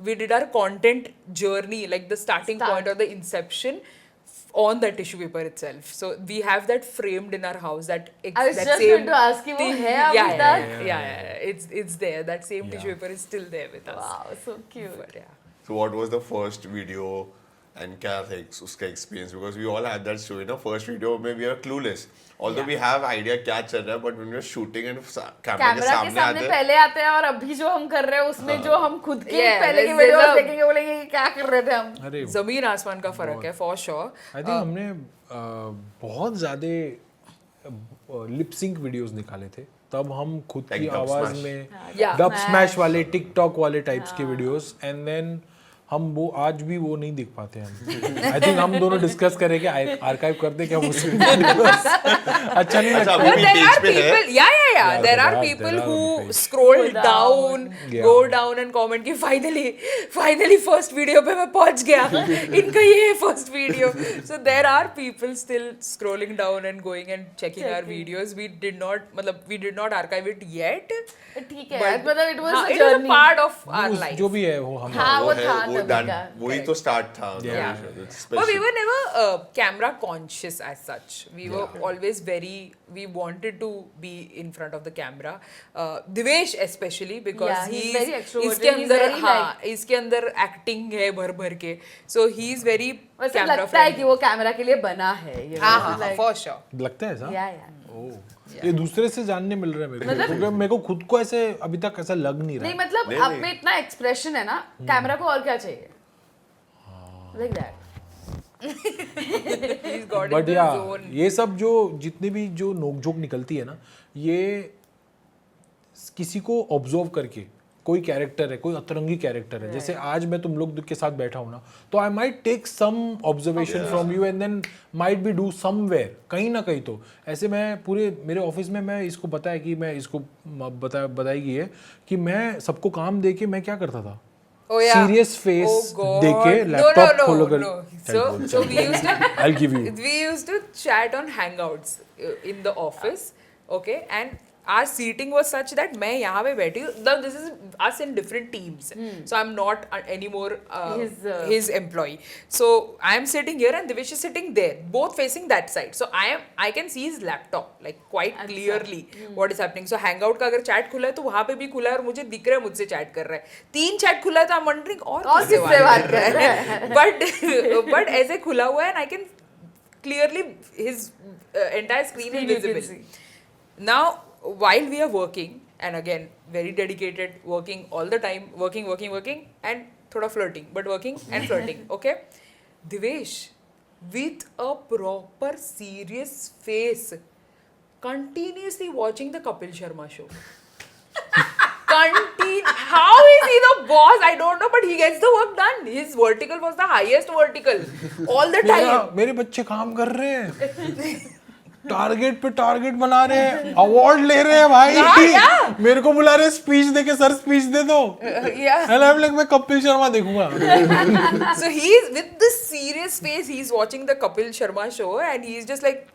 We did our content journey, like the starting point or the inception, on that tissue paper itself. So we have that framed in our house. That I was that just same going to ask you, वो है अभी yeah, तक? yeah. It's there. That same tissue Yeah. paper is still there with us. Wow, so cute. But yeah. So what was the first video and क्या था उसका experience? Because we all had that story. ना first video में we are clueless. Although we have idea क्या चल रहा है, but when we are shooting and camera के कैमरा के सामने सामने आते हैं, पहले आते हैं और अभी जो हम कर रहे हैं उसमें जो हम खुद के Yeah, पहले की there's वीडियोस a- देखेंगे बोलेंगे कि क्या कर रहे थे हम. अरे जमीन आसमान का फर्क है for sure. आई थिंक हमने बहुत ज़्यादा लिप सिंक वीडियोस निकाले थे. तब हम खुद Like की Dub आवाज Smash. में Yeah. डब स्मैश वाले टिकटॉक वाले टाइप्स के वीडियोस, एंड देन हम वो आज भी वो नहीं दिख पाते हैं. आई थिंक हम दोनों डिस्कस करेंगे आर्काइव कर दे क्या वो videos. अच्छा नहीं अच्छा लगता. अभी But भी there पेज are पे है. people, yeah. yeah. There are there people are who people. scroll Go down, Yeah. go down and comment कि finally first video पे मैं पहुंच गया. इनका ये है first video. So there are people still scrolling down and going and checking our videos. We did not archive it yet. ठीक है But मतलब it was a it was a journey. part of our उस- life. जो भी है वो हम हाँ वो है, था वो तभी that- का वही तो start था. Yeah. It's But we special. were never camera conscious as such. We were always we wanted to be in front of the camera. Divesh especially because Yeah, he's very extroverted. इसके He's अंदर very हाँ इसके अंदर acting है भर भर के. So he is very वैसे camera लगता है कि friendly. वो कैमरा के लिए बना है you know, हाँ like- for sure. लगता है ऐसा yeah. ओह ये दूसरे से जानने मिल रहा है मेरे को क्योंकि मेरे को खुद को ऐसे अभी तक ऐसा लग नहीं रहा नहीं है। मतलब नहीं, आप नहीं। में इतना एक्सप्रेशन है ना कैमरा को और क्या चाहिए like that He's got but into या the zone. ये सब जो जितने भी जो नोकझोंक निकलती है ना ये किसी को ऑब्जर्व करके कोई कैरेक्टर है कोई अतरंगी कैरेक्टर है जैसे आज मैं तुम लोग के साथ बैठा हूँ ना तो I might take some observation from you and then might be do somewhere कहीं ना कहीं तो ऐसे मैं पूरे मेरे ऑफिस में मैं इसको बताया कि मैं इसको बताई गई है कि मैं सबको काम दे के मैं क्या करता था Oh yeah. Serious face Oh God. देके No, लैपटॉप no, खोलो कर no. So we used to I'll give you we used to chat on Hangouts in the office, okay, and our seating was such that मैं यहाँ पे बैठी हूँ. Now this is us in different teams, so I'm not anymore his employee. So I am sitting here and Divesh is sitting there, both facing that side. So I can see his laptop like quite clearly what is happening. So Hangout का अगर chat खुला है तो वहाँ पे भी खुला है और मुझे दिख रहा है मुझसे chat कर रहा है. 3 chat खुला है तो I'm wondering और किससे बात कर रहा है. But ऐसे खुला हुआ है and I can clearly his entire screen is you can visible. see. Now, while we are working, and again, very dedicated, working all the time, working, and thoda flirting, but working and flirting, okay? Divesh, with a proper serious face, continuously watching the Kapil Sharma show. How is he the boss? I don't know, but he gets the work done. His vertical was the highest vertical all the time. मेरे बच्चे काम कर रहे हैं target पे target बना रहे हैं अवार्ड ले रहे हैं भाई मेरे को बुला रहे हैं स्पीच देके सर स्पीच दे दो Yeah. And I am like मैं कपिल शर्मा देखूंगा So he's with this serious face, he's watching the Kapil Sharma show and he's just like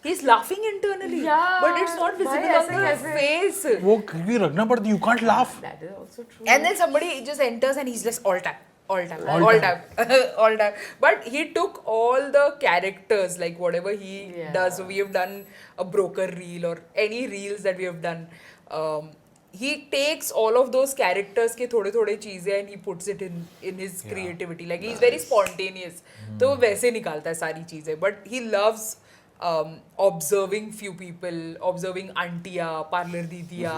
he's laughing internally. Yeah, but it's not visible भाई, on the ऐसे face. वो क्योंकि रखना पड़ता है you can't laugh that is also true And then somebody just enters and he's just all tap. All tap. But he took all the characters, like whatever he does. So we have done a broker reel or any reels that we have done. He takes all of those characters के थोड़े चीजें and he puts it in his creativity. Like he's very spontaneous. तो वो वैसे निकालता है सारी चीजें. But he loves observing few people, observing आंटिया, पार्लर दीदिया.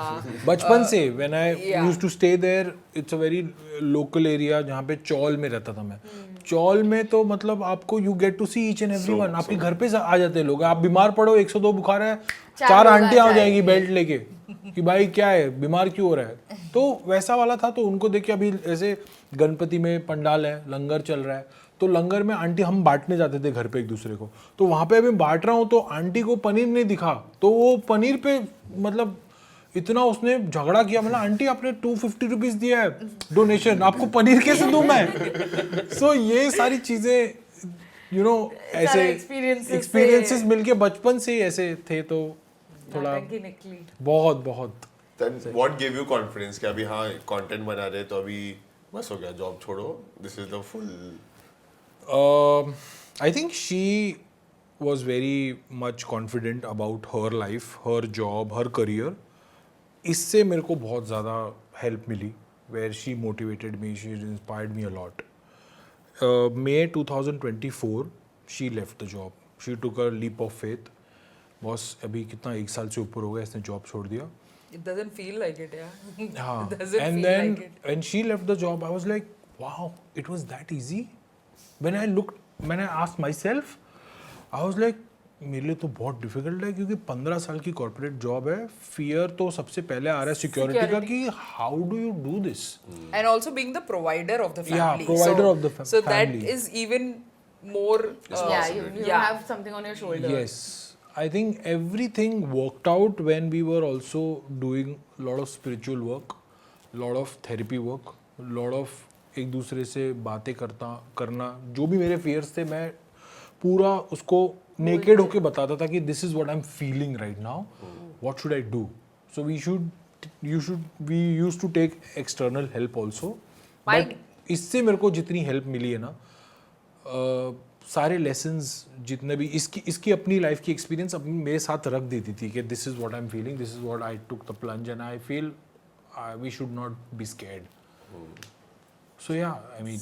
बचपन से when I yeah. Used to stay there it's a very local area जहाँ पे चौल में रहता था मैं चौल में तो मतलब आपको you get to see each and everyone आपके घर पे आ जाते हैं लोग आप बीमार पड़ो 102 बुखार है 4 आंटियां हो जाएगी बेल्ट लेके कि भाई क्या है बीमार क्यों हो रहा है तो वैसा वाला था तो उनको देख के अभी ऐसे गणपति में पंडाल है लंगर चल रहा है तो लंगर में आंटी हम बांटने जाते थे घर पे एक दूसरे को तो वहां पे अभी बांट रहा हूँ तो आंटी को पनीर नहीं दिखा तो वो पनीर पे मतलब इतना उसने झगड़ा किया मतलब आंटी आपने 250 रुपीज दिया है डोनेशन आपको पनीर कैसे दूं मैं सो ये सारी चीजें यू नो ऐसे एक्सपीरियंसेस मिलके बचपन से ही ऐसे थे तो थोड़ा बहुत Then what gave you confidence कि अभी हाँ content बना रहे तो अभी बस हो गया जॉब छोड़ो this is the full I think she was very much confident about her life, her job, her career. इससे मेरे को बहुत ज़्यादा help मिली where she motivated me, she inspired me a lot. May 2024 she left the job. She took a leap of faith. Boss अभी कितना 1 साल से ऊपर हो गया इसने जॉब छोड़ दिया. It doesn't feel like it, yeah. हाँ. It doesn't And feel then like it. when she left the job, I was like, wow, it was that easy. When I asked myself, I was like, मेरे लिए तो बहुत difficult है क्योंकि 15 साल की corporate job है फियर तो सबसे पहले आ रहा है सिक्योरिटी का कि how do you do this And also being the provider of the family. Yeah, provider of the So family. that is even more. yeah, you have something on your shoulder. yes I think everything worked out when we were also doing a lot of spiritual work, lot of therapy work, lot of एक दूसरे से बातें करना जो भी मेरे fears थे मैं पूरा उसको naked होके बताता था कि this is what I'm feeling right now, what should I do? So we used to take external help also, but इससे मेरे को जितनी help मिली है ना सारे लेसन्स जितने भी इसकी अपनी लाइफ की एक्सपीरियंस अपनी मेरे साथ रख देती थी कि this is what I am feeling, this is what I took the plunge and I feel we should not be scared. So yeah I mean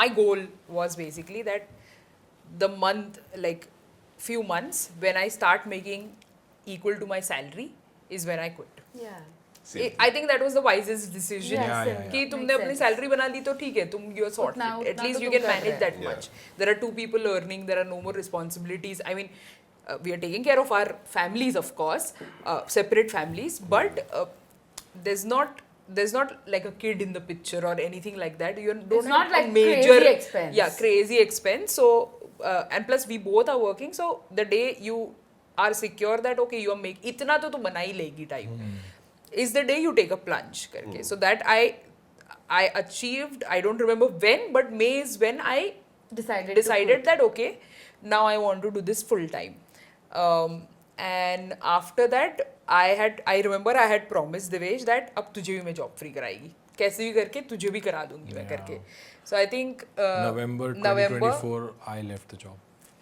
my goal was basically that the month, like few months when I start making equal to my salary is when I quit. Yeah. I think that was the wisest decision. Yeah, कि तुमने Makes अपनी sense. salary बना ली तो ठीक है, तुम you're sorted. उतना At least तो you तुम can कर manage रहे that much. There are 2 people earning. There are no more responsibilities. I mean, we are taking care of our families, of course, separate families, but there's not like a kid in the picture or anything like that. You don't It's have not a like major crazy expense. Yeah, crazy expense. So and plus we both are working. So the day you are secure that okay, you are making इतना तो तू बना ही लेगी time. Is the day you take a plunge करके. So that I achieved, I don't remember when, but May is when I decided that okay, now I want to do this full time. And after that I remember I had promised Devesh that अब तुझे भी मैं job free कराएगी, कैसे भी करके तुझे भी करा दूंगी मैं करके. So I think November 2024 I left the job.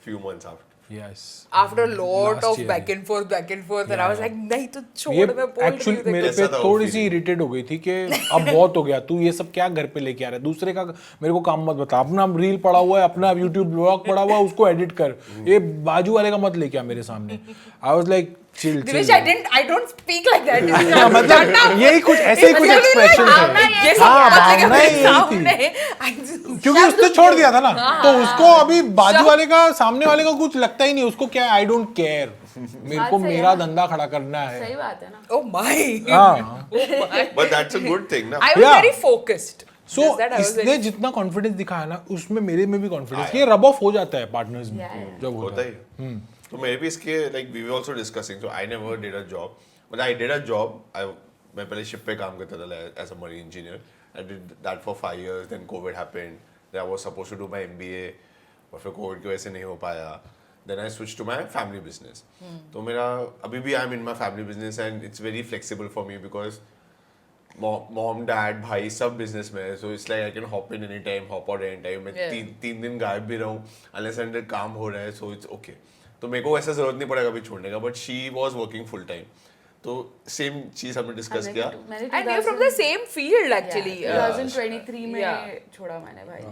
Few months after. Yes. after a lot Last of year, back and forth and I was like नहीं तो ये छोड़, मैं बोल रही एक्चुअली हूँ मेरे कैसा पे था वो थोड़ी सी feeling? इरिटेट हो गई थी कि अब बहुत हो गया, तू ये सब क्या घर पे लेके आ रहा है, दूसरे का मेरे को काम मत बता, अपना रील पड़ा हुआ है, अपना यूट्यूब ब्लॉग पड़ा हुआ है, उसको एडिट कर, ये बाजू वाले का मत लेके आ मेरे सामने. आई was like chill Divesh, I don't speak like that. मतलब यही कुछ ऐसे ही कुछ एक्सप्रेशन ये थे. सब हाँ, बात लेके भावना मेरे ही यही थी. सामने. क्योंकि उसने छोड़ दिया था ना, तो उसको अभी बाजू वाले का सामने वाले का कुछ लगता ही नहीं, उसको क्या आई डोंट केयर, मेरे को बात सही मेरा है. धंधा खड़ा करना है. सही बात है ना. Oh my. हाँ. But that's a good thing, na? I was Yeah. very focused. So Just that I was इसने very- जितना कॉन्फिडेंस दिखाया ना उसमें मेरे में भी कॉन्फिडेंस, ये रब ऑफ हो जाता है पार्टनर्स में जब होता होता है. ही. तो मेरे भी इसके like we were also discussing. So I never did a job, but I did a job. मैं पहले शिप पे काम करता था as a marine engineer. I did that for 5 years. Then COVID happened. Then I was supposed to do my MBA, और फिर COVID की वजह से नहीं हो पाया. Then I switched to my family business. तो मेरा अभी भी I'm in my family business and it's very flexible for me because mom, dad, भाई सब business में है. So it's like I can hop in anytime, hop out anytime. मैं Yeah. तीन दिन गायब भी रहूँ unless under काम हो रहा है. So it's okay. तो मेरे को ऐसा जरूरत नहीं पड़ेगा अभी छोड़ने का. But she was working full time. तो सेम चीज हमने डिस्कस किया. And we're from the same field actually. 2023 में Yeah. छोड़ा मैंने भाई.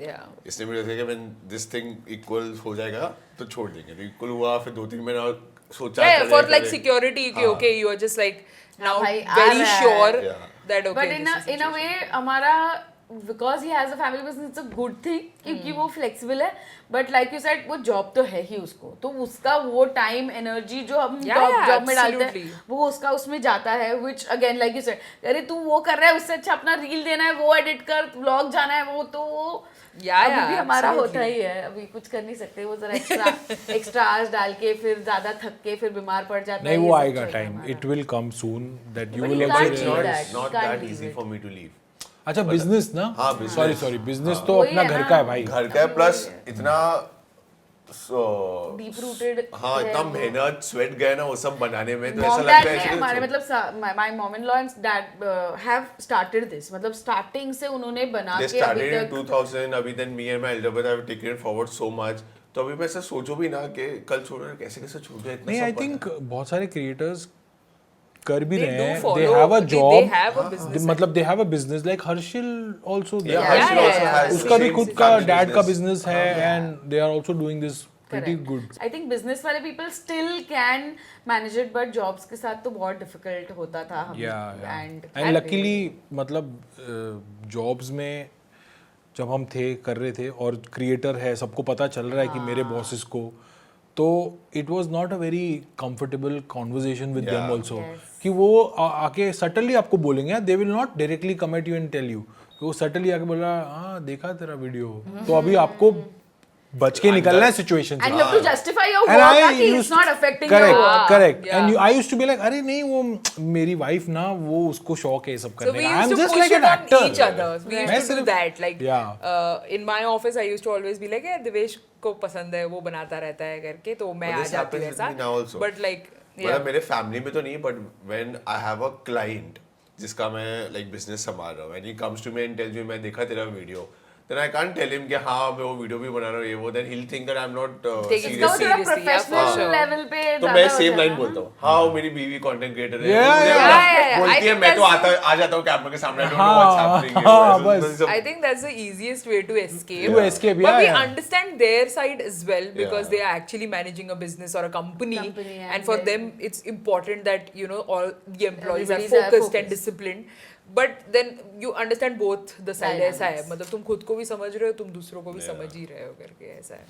Yeah. इसने मुझे देखा when this thing equal हो जाएगा तो छोड़ देंगे. तो equal हुआ फिर 2-3 महीना सोचा. Yeah, चले, for like चले. security, कि okay, you are just like now भाई, आ very रहा है. sure Yeah. that okay. But in a way हमारा because he has a family business, it's a good thing क्योंकि वो flexible है. But like you said, वो job तो है ही उसको, तो उसका वो time energy जो हम job में डालते हैं वो उसका उसमें जाता है. Which again like you said, अरे तू वो कर रहा है उससे अच्छा अपना reel देना है, वो edit कर, vlog जाना है, वो तो अभी भी हमारा होता ही है. अभी कुछ कर नहीं सकते, वो जरा extra hours डाल के फिर ज्यादा थक के फिर बीमार पड़ जाता है. नहीं वो आएगा time, it will come soon that you But will you also. can't It's leave not, that. not Can't that leave easy it. for me to leave. अच्छा बिजनेस ना, हाँ, business. सॉरी बिजनेस तो वही अपना है घर ना. का है भाई. घर का प्लस इतना Deep rooted हाँ है इतना वो. मेहनत स्वेट गया ना वो सब बनाने में. तो Mom, ऐसा dad लगता है ने ऐसे हमारे कि मतलब my mom-in-law and dad have started this. मतलब starting से उन्होंने बना they के अभी started in तक 2000. अभी then me and my elder brother have taken it forward so much. तो अभी मैं ऐसा सोचो भी ना कि कल छोड़ो कैसे कैसे छूट जाए इतना नहीं सब आई पता है. थिंक बहुत सारे क्रिएटर्स कर भी They रहे do हैं, follow, they have a they job, have a business. मतलब they have a business like Harshil also. Yeah, Harshil also has उसका भी same खुद का family डैड का business. बिजनेस है and they are also doing this pretty good. I think business वाले people still can manage it, but jobs के साथ तो बहुत डिफिकल्ट होता था हमें. एंड लकीली मतलब जॉब्स में जब हम थे कर रहे थे और क्रिएटर है सबको पता चल रहा है कि मेरे बॉसेस को, तो it was not a very comfortable conversation with them also कि वो आके सटनली आपको बोलेंगे, they will not directly come at you and tell you. वो सटनली आके बोला हाँ देखा तेरा वीडियो. तो अभी आपको बच के निकलना है सिचुएशन से. And you have to justify your And work I कि it's used- not affecting correct, your work. correct. Yeah. And I used to be like, अरे नहीं वो मेरी वाइफ ना वो उसको शौक है ये सब So करने we का. used I'm to just push like it an on actor. each other. We used मैं to do सिर्फ- that. Like Yeah. in my office, I used to always be like, "Hey, Divesh को पसंद है, वो बनाता रहता है करके, तो मैं आ this जाती happens हूँ with me now ऐसा." also. But like, मतलब yeah. मेरे फैमिली में तो नहीं but when I have a client जिसका मैं लाइक बिजनेस संभाल रहा हूँ and he comes to me and tells me मैं देखा तेरा video then I can't tell him कि हाँ मैं वो वीडियो भी बना रहा हूँ ये वो then he will think that I am not Take it इसका वो थोड़ा seriously, yeah, for professional sure. Level पे तो ज़्यादा मैं हो सेम जाता लाइन है बोलता हूँ हाँ वो मेरी बीवी कंटेंट क्रिएटर है Yeah, मुझे yeah. बोला- Yeah, yeah. I बोलती है think मैं तो that's- आ जाता हूँ कैमरा के सामने आई डोंट नो हाँ, व्हाट्स हैपनिंग हाँ, बस. I think that's the easiest way to escape. To escape, But yeah, we yeah. understand their side as well because Yeah. they are actually managing a business or a company, Company, and and for they- them it's important that you know all the employees are Everybody's focused and focused. disciplined. But then you understand both the side ऐसा है Dynamics. मतलब तुम खुद को भी समझ रहे हो तुम दूसरों को भी समझ ही रहे हो करके ऐसा है.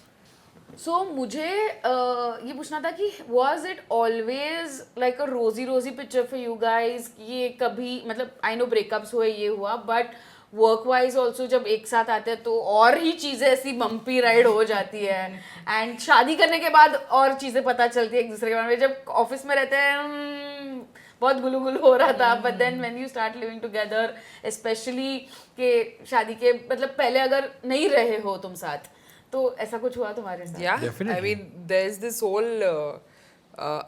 So मुझे ये पूछना था कि was it always like a rosy picture for you guys कि ये कभी मतलब I know breakups हुए ये हुआ but वर्क वाइज ऑल्सो जब एक साथ आते हैं तो और ही चीज़ें ऐसी बम्पी राइड हो जाती है एंड शादी करने के बाद और चीज़ें पता चलती है एक दूसरे के बारे में. जब ऑफिस में रहते हैं बहुत गुलू गुलू हो रहा था but then when you start living together specially के शादी के मतलब पहले अगर नहीं रहे हो तुम साथ तो ऐसा कुछ हुआ तुम्हारे साथ? Yeah, Definitely. I mean, there's this whole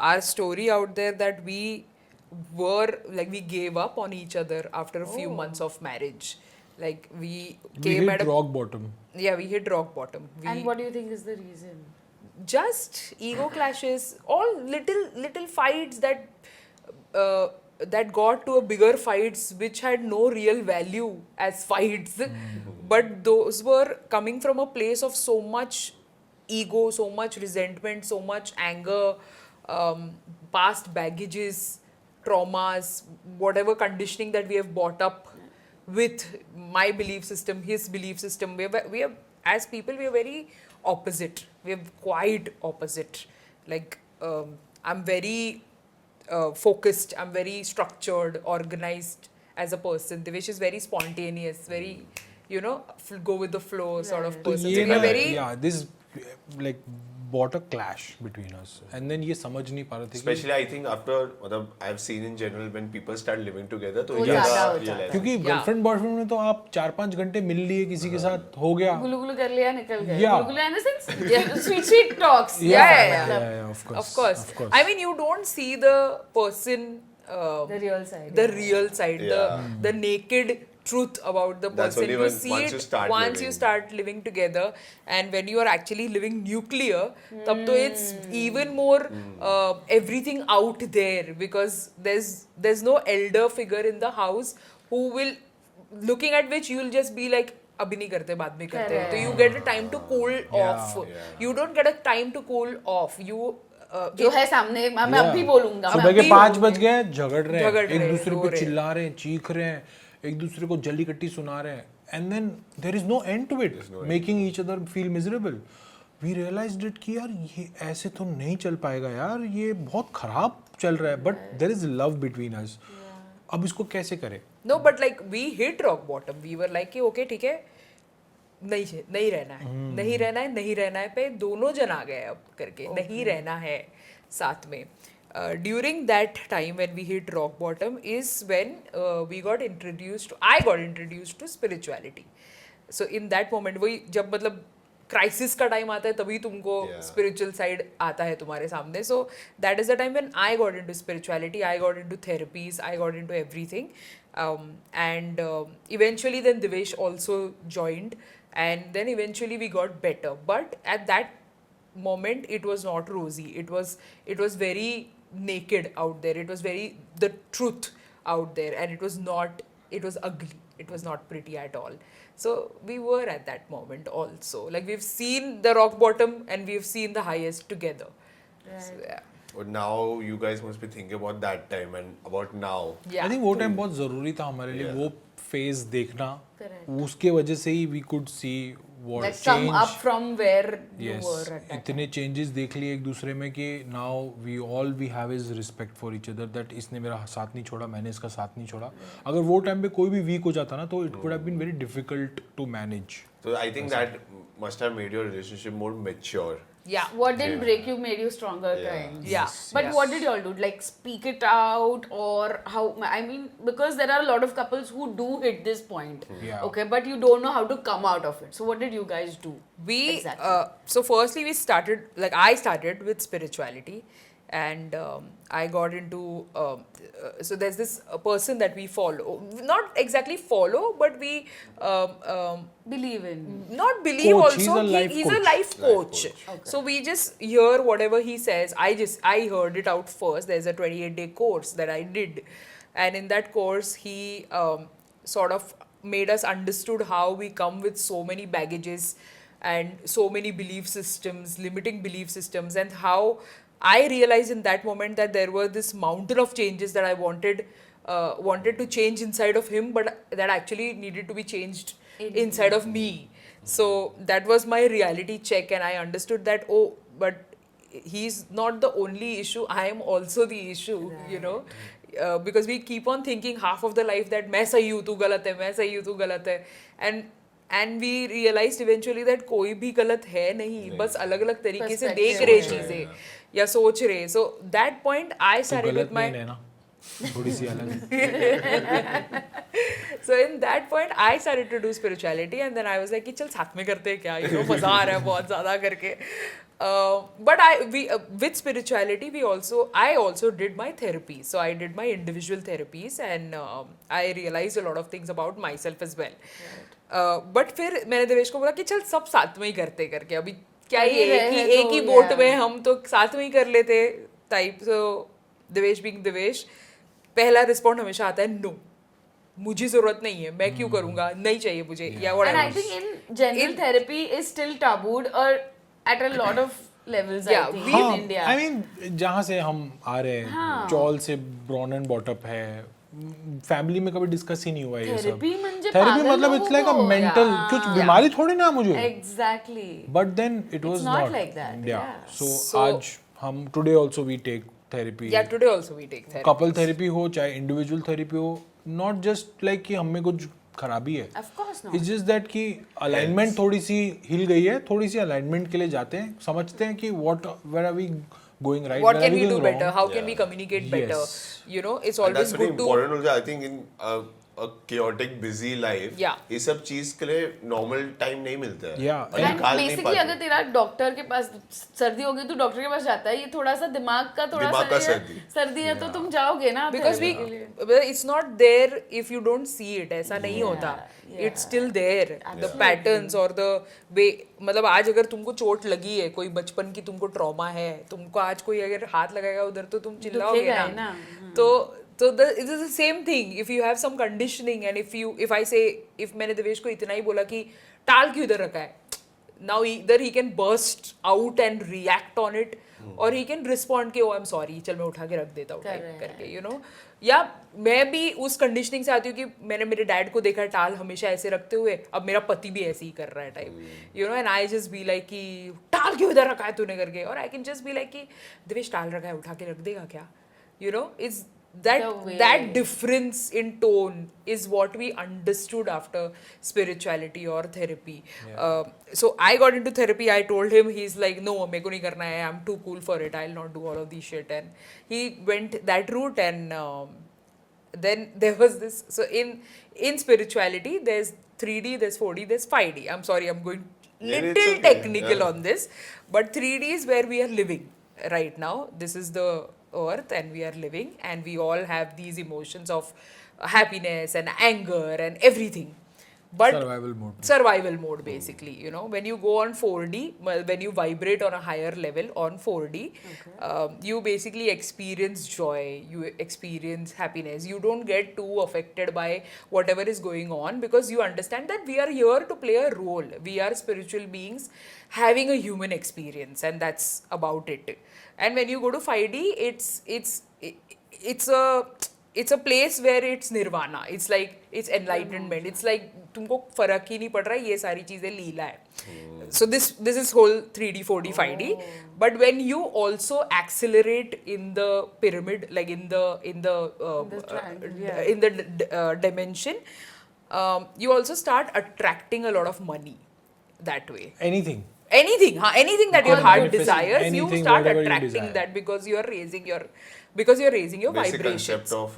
our story out there that we were like we gave up on each other after a few months of marriage. Like we We came hit at a rock bottom. yeah, we hit rock bottom. We And what do you think is the reason? just ego clashes, all little fights that got to a bigger fights which had no real value as fights, but those were coming from a place of so much ego, so much resentment, so much anger, past baggages, traumas, whatever conditioning that we have bought up with my belief system, his belief system. We are as people we are very opposite. We are quite opposite. Like I'm very focused. I'm very structured, organized as a person. Devesh is very spontaneous, very go with the flow sort of तो person. ये So we ना are very yeah this like bought a clash between us and then ये समझ नहीं पा रहे थे कि स्पेशली आई थिंक आफ्टर मतलब I have seen in general when people start living together तो वो ये ज़्यादा हो realize- जाता है. क्योंकि गर्लफ्रेंड बॉयफ्रेंड में तो आप 4-5 घंटे मिल लिए किसी के साथ हो गया. गुलू गुलू कर लिया निकल गए. Yeah. Gulu Gulu in the sense sweet talks. Yeah. Of course. I mean, you don't see the person. The real side. The real side, Yeah. the naked truth about the That's person. only You when- see once it you start once you living. start living together, and when you are actually living nuclear, tab to it's even more everything out there because there's no elder figure in the house who will looking at which you'll just be like अभी नहीं करते बाद में करते हैं. तो you get a time to cool off. yeah. You don't get a time to cool off. You जो है सामने मैं अब भी बोलूंगा. सुबह के अभी 5 बोलूंगी. बज गए झगड़ रहे हैं झगड़ एक रहे, दूसरे रो पे रहे. चिल्ला रहे हैं चीख रहे हैं एक दूसरे को जली कट्टी सुना रहे हैं and then there is no end to it making each other feel miserable. We realized it कि यार ये ऐसे तो नहीं चल पाएगा यार ये बहुत खराब चल रहा है but there is love between us. अब इसको कैसे करें? No, but like we hit rock bottom. We were like कि okay ठीक है नहीं रहना है नहीं रहना है नहीं रहना है पे दोनों जन आ गए अब करके नहीं रहना है साथ में. During that time when we hit rock bottom is when I got introduced to spirituality. So in that moment वही जब मतलब क्राइसिस का टाइम आता है तभी तुमको स्पिरिचुअल साइड आता है तुम्हारे सामने. So that is the time when I got into spirituality, I got into therapies, I got into everything, and eventually then Devesh also joined, and then eventually we got better. But at that moment it was not rosy. It was very naked out there. It was very the truth out there, and it was ugly. It was not pretty at all. So we were at that moment also. Like we've seen the rock bottom and we've seen the highest together. So, yeah. But now you guys must be thinking about that time and about now. Yeah. I think वो time बहुत जरूरी था हमारे लिए Yeah. वो phase देखना. Correct. उसके वजह से ही we could see what Like come change up from where you yes were at that इतने चेंजेस देख लिए एक दूसरे में कि now we have is respect for each other that इसने मेरा साथ नहीं छोड़ा मैंने इसका साथ नहीं छोड़ा अगर वो टाइम पे कोई भी वीक हो जाता ना तो it would have been very difficult to manage. So I think that must have made your relationship more mature. Yeah. What didn't break you made you stronger, kind. Yeah. But Yes. what did y'all do? Like speak it out, or how? I mean, because there are a lot of couples who do hit this point. Yeah. Okay, but you don't know how to come out of it. So what did you guys do? We Exactly. so firstly we started, like I started with spirituality, and I got into so there's this person that we follow, not exactly follow, but we Believe in. not believe Coach. He's also a life he's a coach. life coach. Okay. So we just hear whatever he says. I heard it out first. There's a 28-day course that I did, and in that course he sort of made us understood how we come with so many baggages and so many belief systems, limiting belief systems, and how I realized in that moment that there were this mountain of changes that I wanted to change inside of him, but that actually needed to be changed inside of me. So that was my reality check, and I understood that, oh, but he's not the only issue, I am also the issue, you know. Because we keep on thinking half of the life that मैं सही हूँ तू गलत है, मैं सही हूँ तू गलत है, and we realized eventually that कोई भी गलत है नहीं, बस अलग अलग तरीके से देख रहे चीजें या सोच रहे. So that point I तो started गलत with my नहीं है ना थोड़ी सी अलग है. so in that point I started to do spirituality, and then I was like कि चल साथ में करते हैं क्या, you know, मजा आ रहा है बहुत ज़्यादा करके. But with spirituality I also did my therapy. So I did my individual therapies, and I realized a lot of things about myself as well. But फिर मैंने देवेश को बोला कि चल सब साथ में ही करते करके, अभी क्या ये एक ही बोट में हम तो साथ में ही कर लेते type. So Devesh being Devesh, पहला रिस्पॉन्ड हमेशा आता है नो, मुझे जरूरत नहीं है, मैं क्यों करूंगा, नहीं चाहिए मुझे, या And I whatever. think in general therapy is still tabooed or at a lot of levels. Yeah, I think हाँ, in India. I mean जहाँ से हम आ रहे हैं चॉल से ब्रॉन एंड बॉटअप है, फैमिली में कभी डिस्कस ही नहीं हुआ ये सब. Therapy म्हणजे थेरेपी पागल मतलब लोगों इट्स लाइक अ को, मेंटल yeah. कुछ बीमारी थोड़ी ना मुझे. Exactly. But then it was not not like that, yeah. So आज हम today also we take therapy. Yeah, today also we take therapy. Couple therapy हो चाहे इंडिविजुअल थेरेपी हो, नॉट जस्ट लाइक कि हमें कुछ खराबी है. Of course not. It's just that कि अलाइनमेंट थोड़ी सी हिल गई है, थोड़ी सी अलाइनमेंट के लिए जाते हैं, समझते हैं कि what where are we going right, What can we do better? How can we communicate better? Yes. You know, it's And always that's very good to. important also, I think, in a chaotic, busy life. Yeah. ये सब चीज के लिए normal time नहीं मिलता है. Yeah. और And निकाल नहीं basically पाते. अगर तेरा डॉक्टर के पास सर्दी हो गई तो डॉक्टर के पास जाता है, ये थोड़ा सा दिमाग का थोड़ा दिमाग का सा सर्दी. सर्दी है तो तुम जाओगे ना Because therapy के लिए. well, it's not there if you don't see it. ऐसा नहीं होता. yeah. It's still there. The patterns or the way. मतलब आज अगर तुमको चोट लगी है, कोई बचपन की तुमको ट्रॉमा है, तुमको आज कोई अगर हाथ लगाएगा उधर तो तुम चिल्लाओगे दुखेगा ही ना. ना. तो it is the same thing. If you have some conditioning, and if I say, if मैंने देवेश को इतना ही बोला कि टाल क्यों इधर रखा है, now either he can burst out and react on it, or he can respond कि oh I'm sorry, चल मैं उठा के रख देता हूँ टाइप करके, you know. या मैं भी उस कंडीशनिंग से आती हूँ कि मैंने मेरे डैड को देखा है टाल हमेशा ऐसे रखते हुए, अब मेरा पति भी ऐसे ही कर रहा है type, you know. And I just be like कि टाल क्यों इधर रखा है तूने करके, और I can just be like कि देवेश टाल रखा है, उठा के रख देगा क्या, you know. It's that difference in tone is what we understood after spirituality or therapy. So I got into therapy. I told him, he's like, no, मेरे को नहीं करना है, I'm too cool for it, I'll not do all of these shit. And he went that route, and then there was this. So in spirituality, there's 3D, there's 4D, there's 5D. I'm sorry, I'm going it's little okay. technical Yeah. on this, but 3D is where we are living right now. This is the earth, and we are living, and we all have these emotions of happiness and anger and everything. But survival mode basically, you know. When you go on 4D, when you vibrate on a higher level on 4D, you basically experience joy, you experience happiness. You don't get too affected by whatever is going on, because you understand that we are here to play a role. We are spiritual beings having a human experience, and that's about it. And when you go to 5D, it's a it's a place where it's nirvana. It's like it's enlightenment. It's like तुमको फर्क ही नहीं पड़ रहा है, ये सारी चीजें लीला है. So this is whole 3D, 4D, 5D. But when you also accelerate in the pyramid, like in the triangle, yeah. in the dimension, you also start attracting a lot of money that way. Anything. Anything that your heart desires, you Anything, start whatever you attracting desire. that because you're raising your Basic vibrations. concept of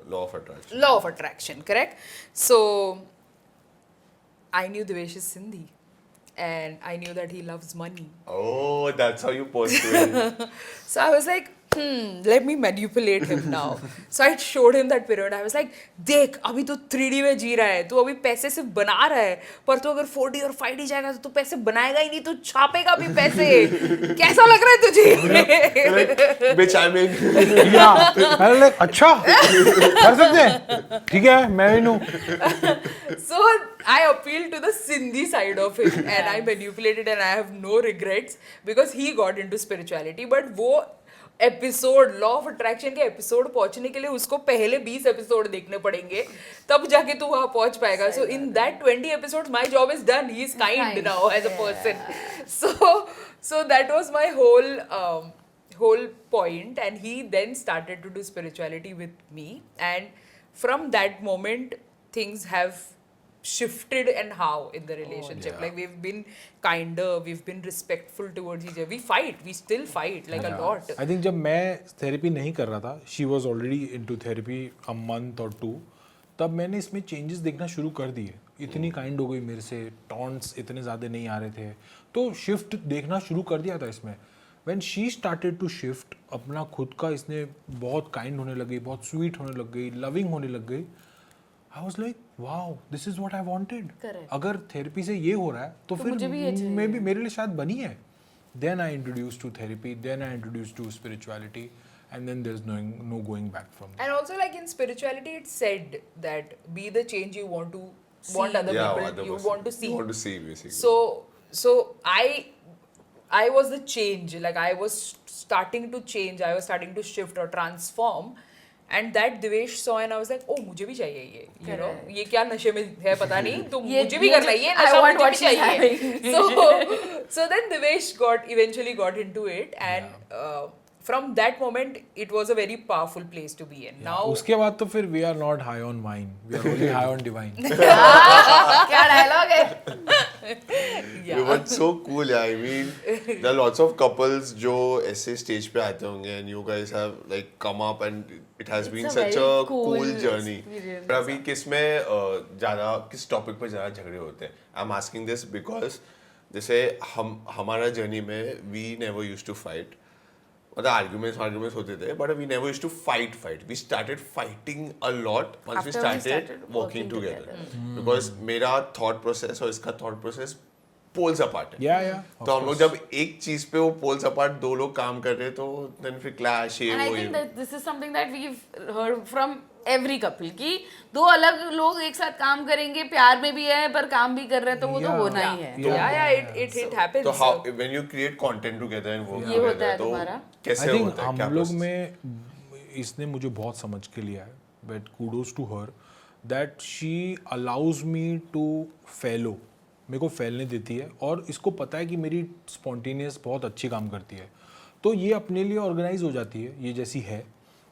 law of attraction. Law of attraction, correct? So I knew Devesh is Sindhi, and I knew that he loves money. Oh, that's how you post it. So I was like, let me manipulate him now. So I showed him that pyramid. I was like, देख अभी तो 3D में जी रहा है, तू अभी पैसे सिर्फ बना रहा है, पर तू अगर 4D और 5D जाएगा तो तू पैसे बनाएगा ही नहीं, तू छापेगा भी पैसे. कैसा लग रहा है तुझे? Like, bitch, I mean, मैंने like, अच्छा कर सकते हैं, ठीक है मैं भी नू. So I appealed to the Sindhi side of him and I manipulated, and I have no regrets because he got into spirituality. But वो एपिसोड लॉ ऑफ अट्रैक्शन के एपिसोड पहुंचने के लिए उसको पहले 20 एपिसोड देखने पड़ेंगे, तब जाके तू वहां पहुंच पाएगा. So in that 20 episodes my job is done. He is kind now as a person. So that was my whole point, and he then started to do spirituality with me, and from that moment things have shifted and how in the relationship. yeah. Like we've been kinder, we've been respectful towards each other. We fight, we still fight like a lot. I think जब मैं therapy नहीं कर रहा था, she was already into therapy a month और 2, तब मैंने इसमें चेंजेस देखना शुरू कर दिए. इतनी काइंड हो गई मेरे से, टॉन्ट्स इतने ज़्यादा नहीं आ रहे थे, तो शिफ्ट देखना शुरू कर दिया था इसमें. When she started to shift, अपना खुद का इसने बहुत काइंड होने लग गई, बहुत स्वीट होने लग गई, लविंग होने लग गई. आई was like wow, this is what I wanted. अगर थेरेपी से ये हो रहा है तो फिर मे बी मेरे लिए शायद बनी है. Then I introduce to therapy, then I introduce to spirituality, and then there's no going back from there. And also, like in spirituality, it's said that be the change you want other yeah, people, other you person. want to see. You want to see, basically. So I was the change. Like I was starting to change. I was starting to shift or transform. And that Devesh saw, and I was like, oh, मुझे भी चाहिए ये. You know, ये क्या नशे में है पता नहीं. तो मुझे भी करना है ये नशा, मुझे भी चाहिए. So then Devesh eventually got into it, and from that moment it was a very powerful place to be in. Now उसके बाद तो फिर we are not high on wine, we are only high on divine. क्या dialogue है? Yeah. But so cool, yeah. I mean, there are lots of couples जो ऐसे stage पे आते होंगे, and you guys have like come up, and it has been a such very a cool cool journey. experience. पर अभी किस topic पे ज़्यादा झगड़े होते हैं? I'm asking this because जैसे हमारा journey में we never used to fight. मतलब arguments होते थे, but we never used to fight. We started fighting a lot once After we we started started working working together. Because मेरा thought process और इसका thought process poles apart है. Yeah, तो हम लोग जब एक चीज पे वो poles apart दो लोग काम कर रहे हैं तो then फिर clash ये And I वो think ये. that this is something that we've heard from every couple कि दो अलग लोग एक साथ काम करेंगे, प्यार में भी है पर काम भी कर रहे हैं, तो वो तो होना ही है. yeah, it happens. तो how when you create content together and work ये होता together है तो तुम्हारा. कैसे I think होता है? हम क्या लोग process? में इसने मुझे बहुत समझ के लिया है, but kudos to her that she allows me to fail. मेरे को फैलने देती है और इसको पता है कि मेरी स्पॉन्टेनियस बहुत अच्छी काम करती है, तो ये अपने लिए ऑर्गेनाइज हो जाती है ये जैसी है,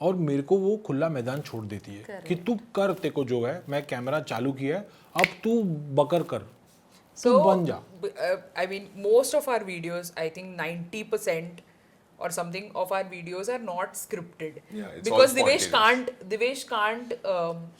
और मेरे को वो खुला मैदान छोड़ देती है कि तू कर, तेरे को जो है, मैं कैमरा चालू किया है, अब तू बकर कर, तू बन जा. I mean, most of our videos, I think 90% or something of our videos are not scripted. Yeah, it's because all Devesh spontaneous. can't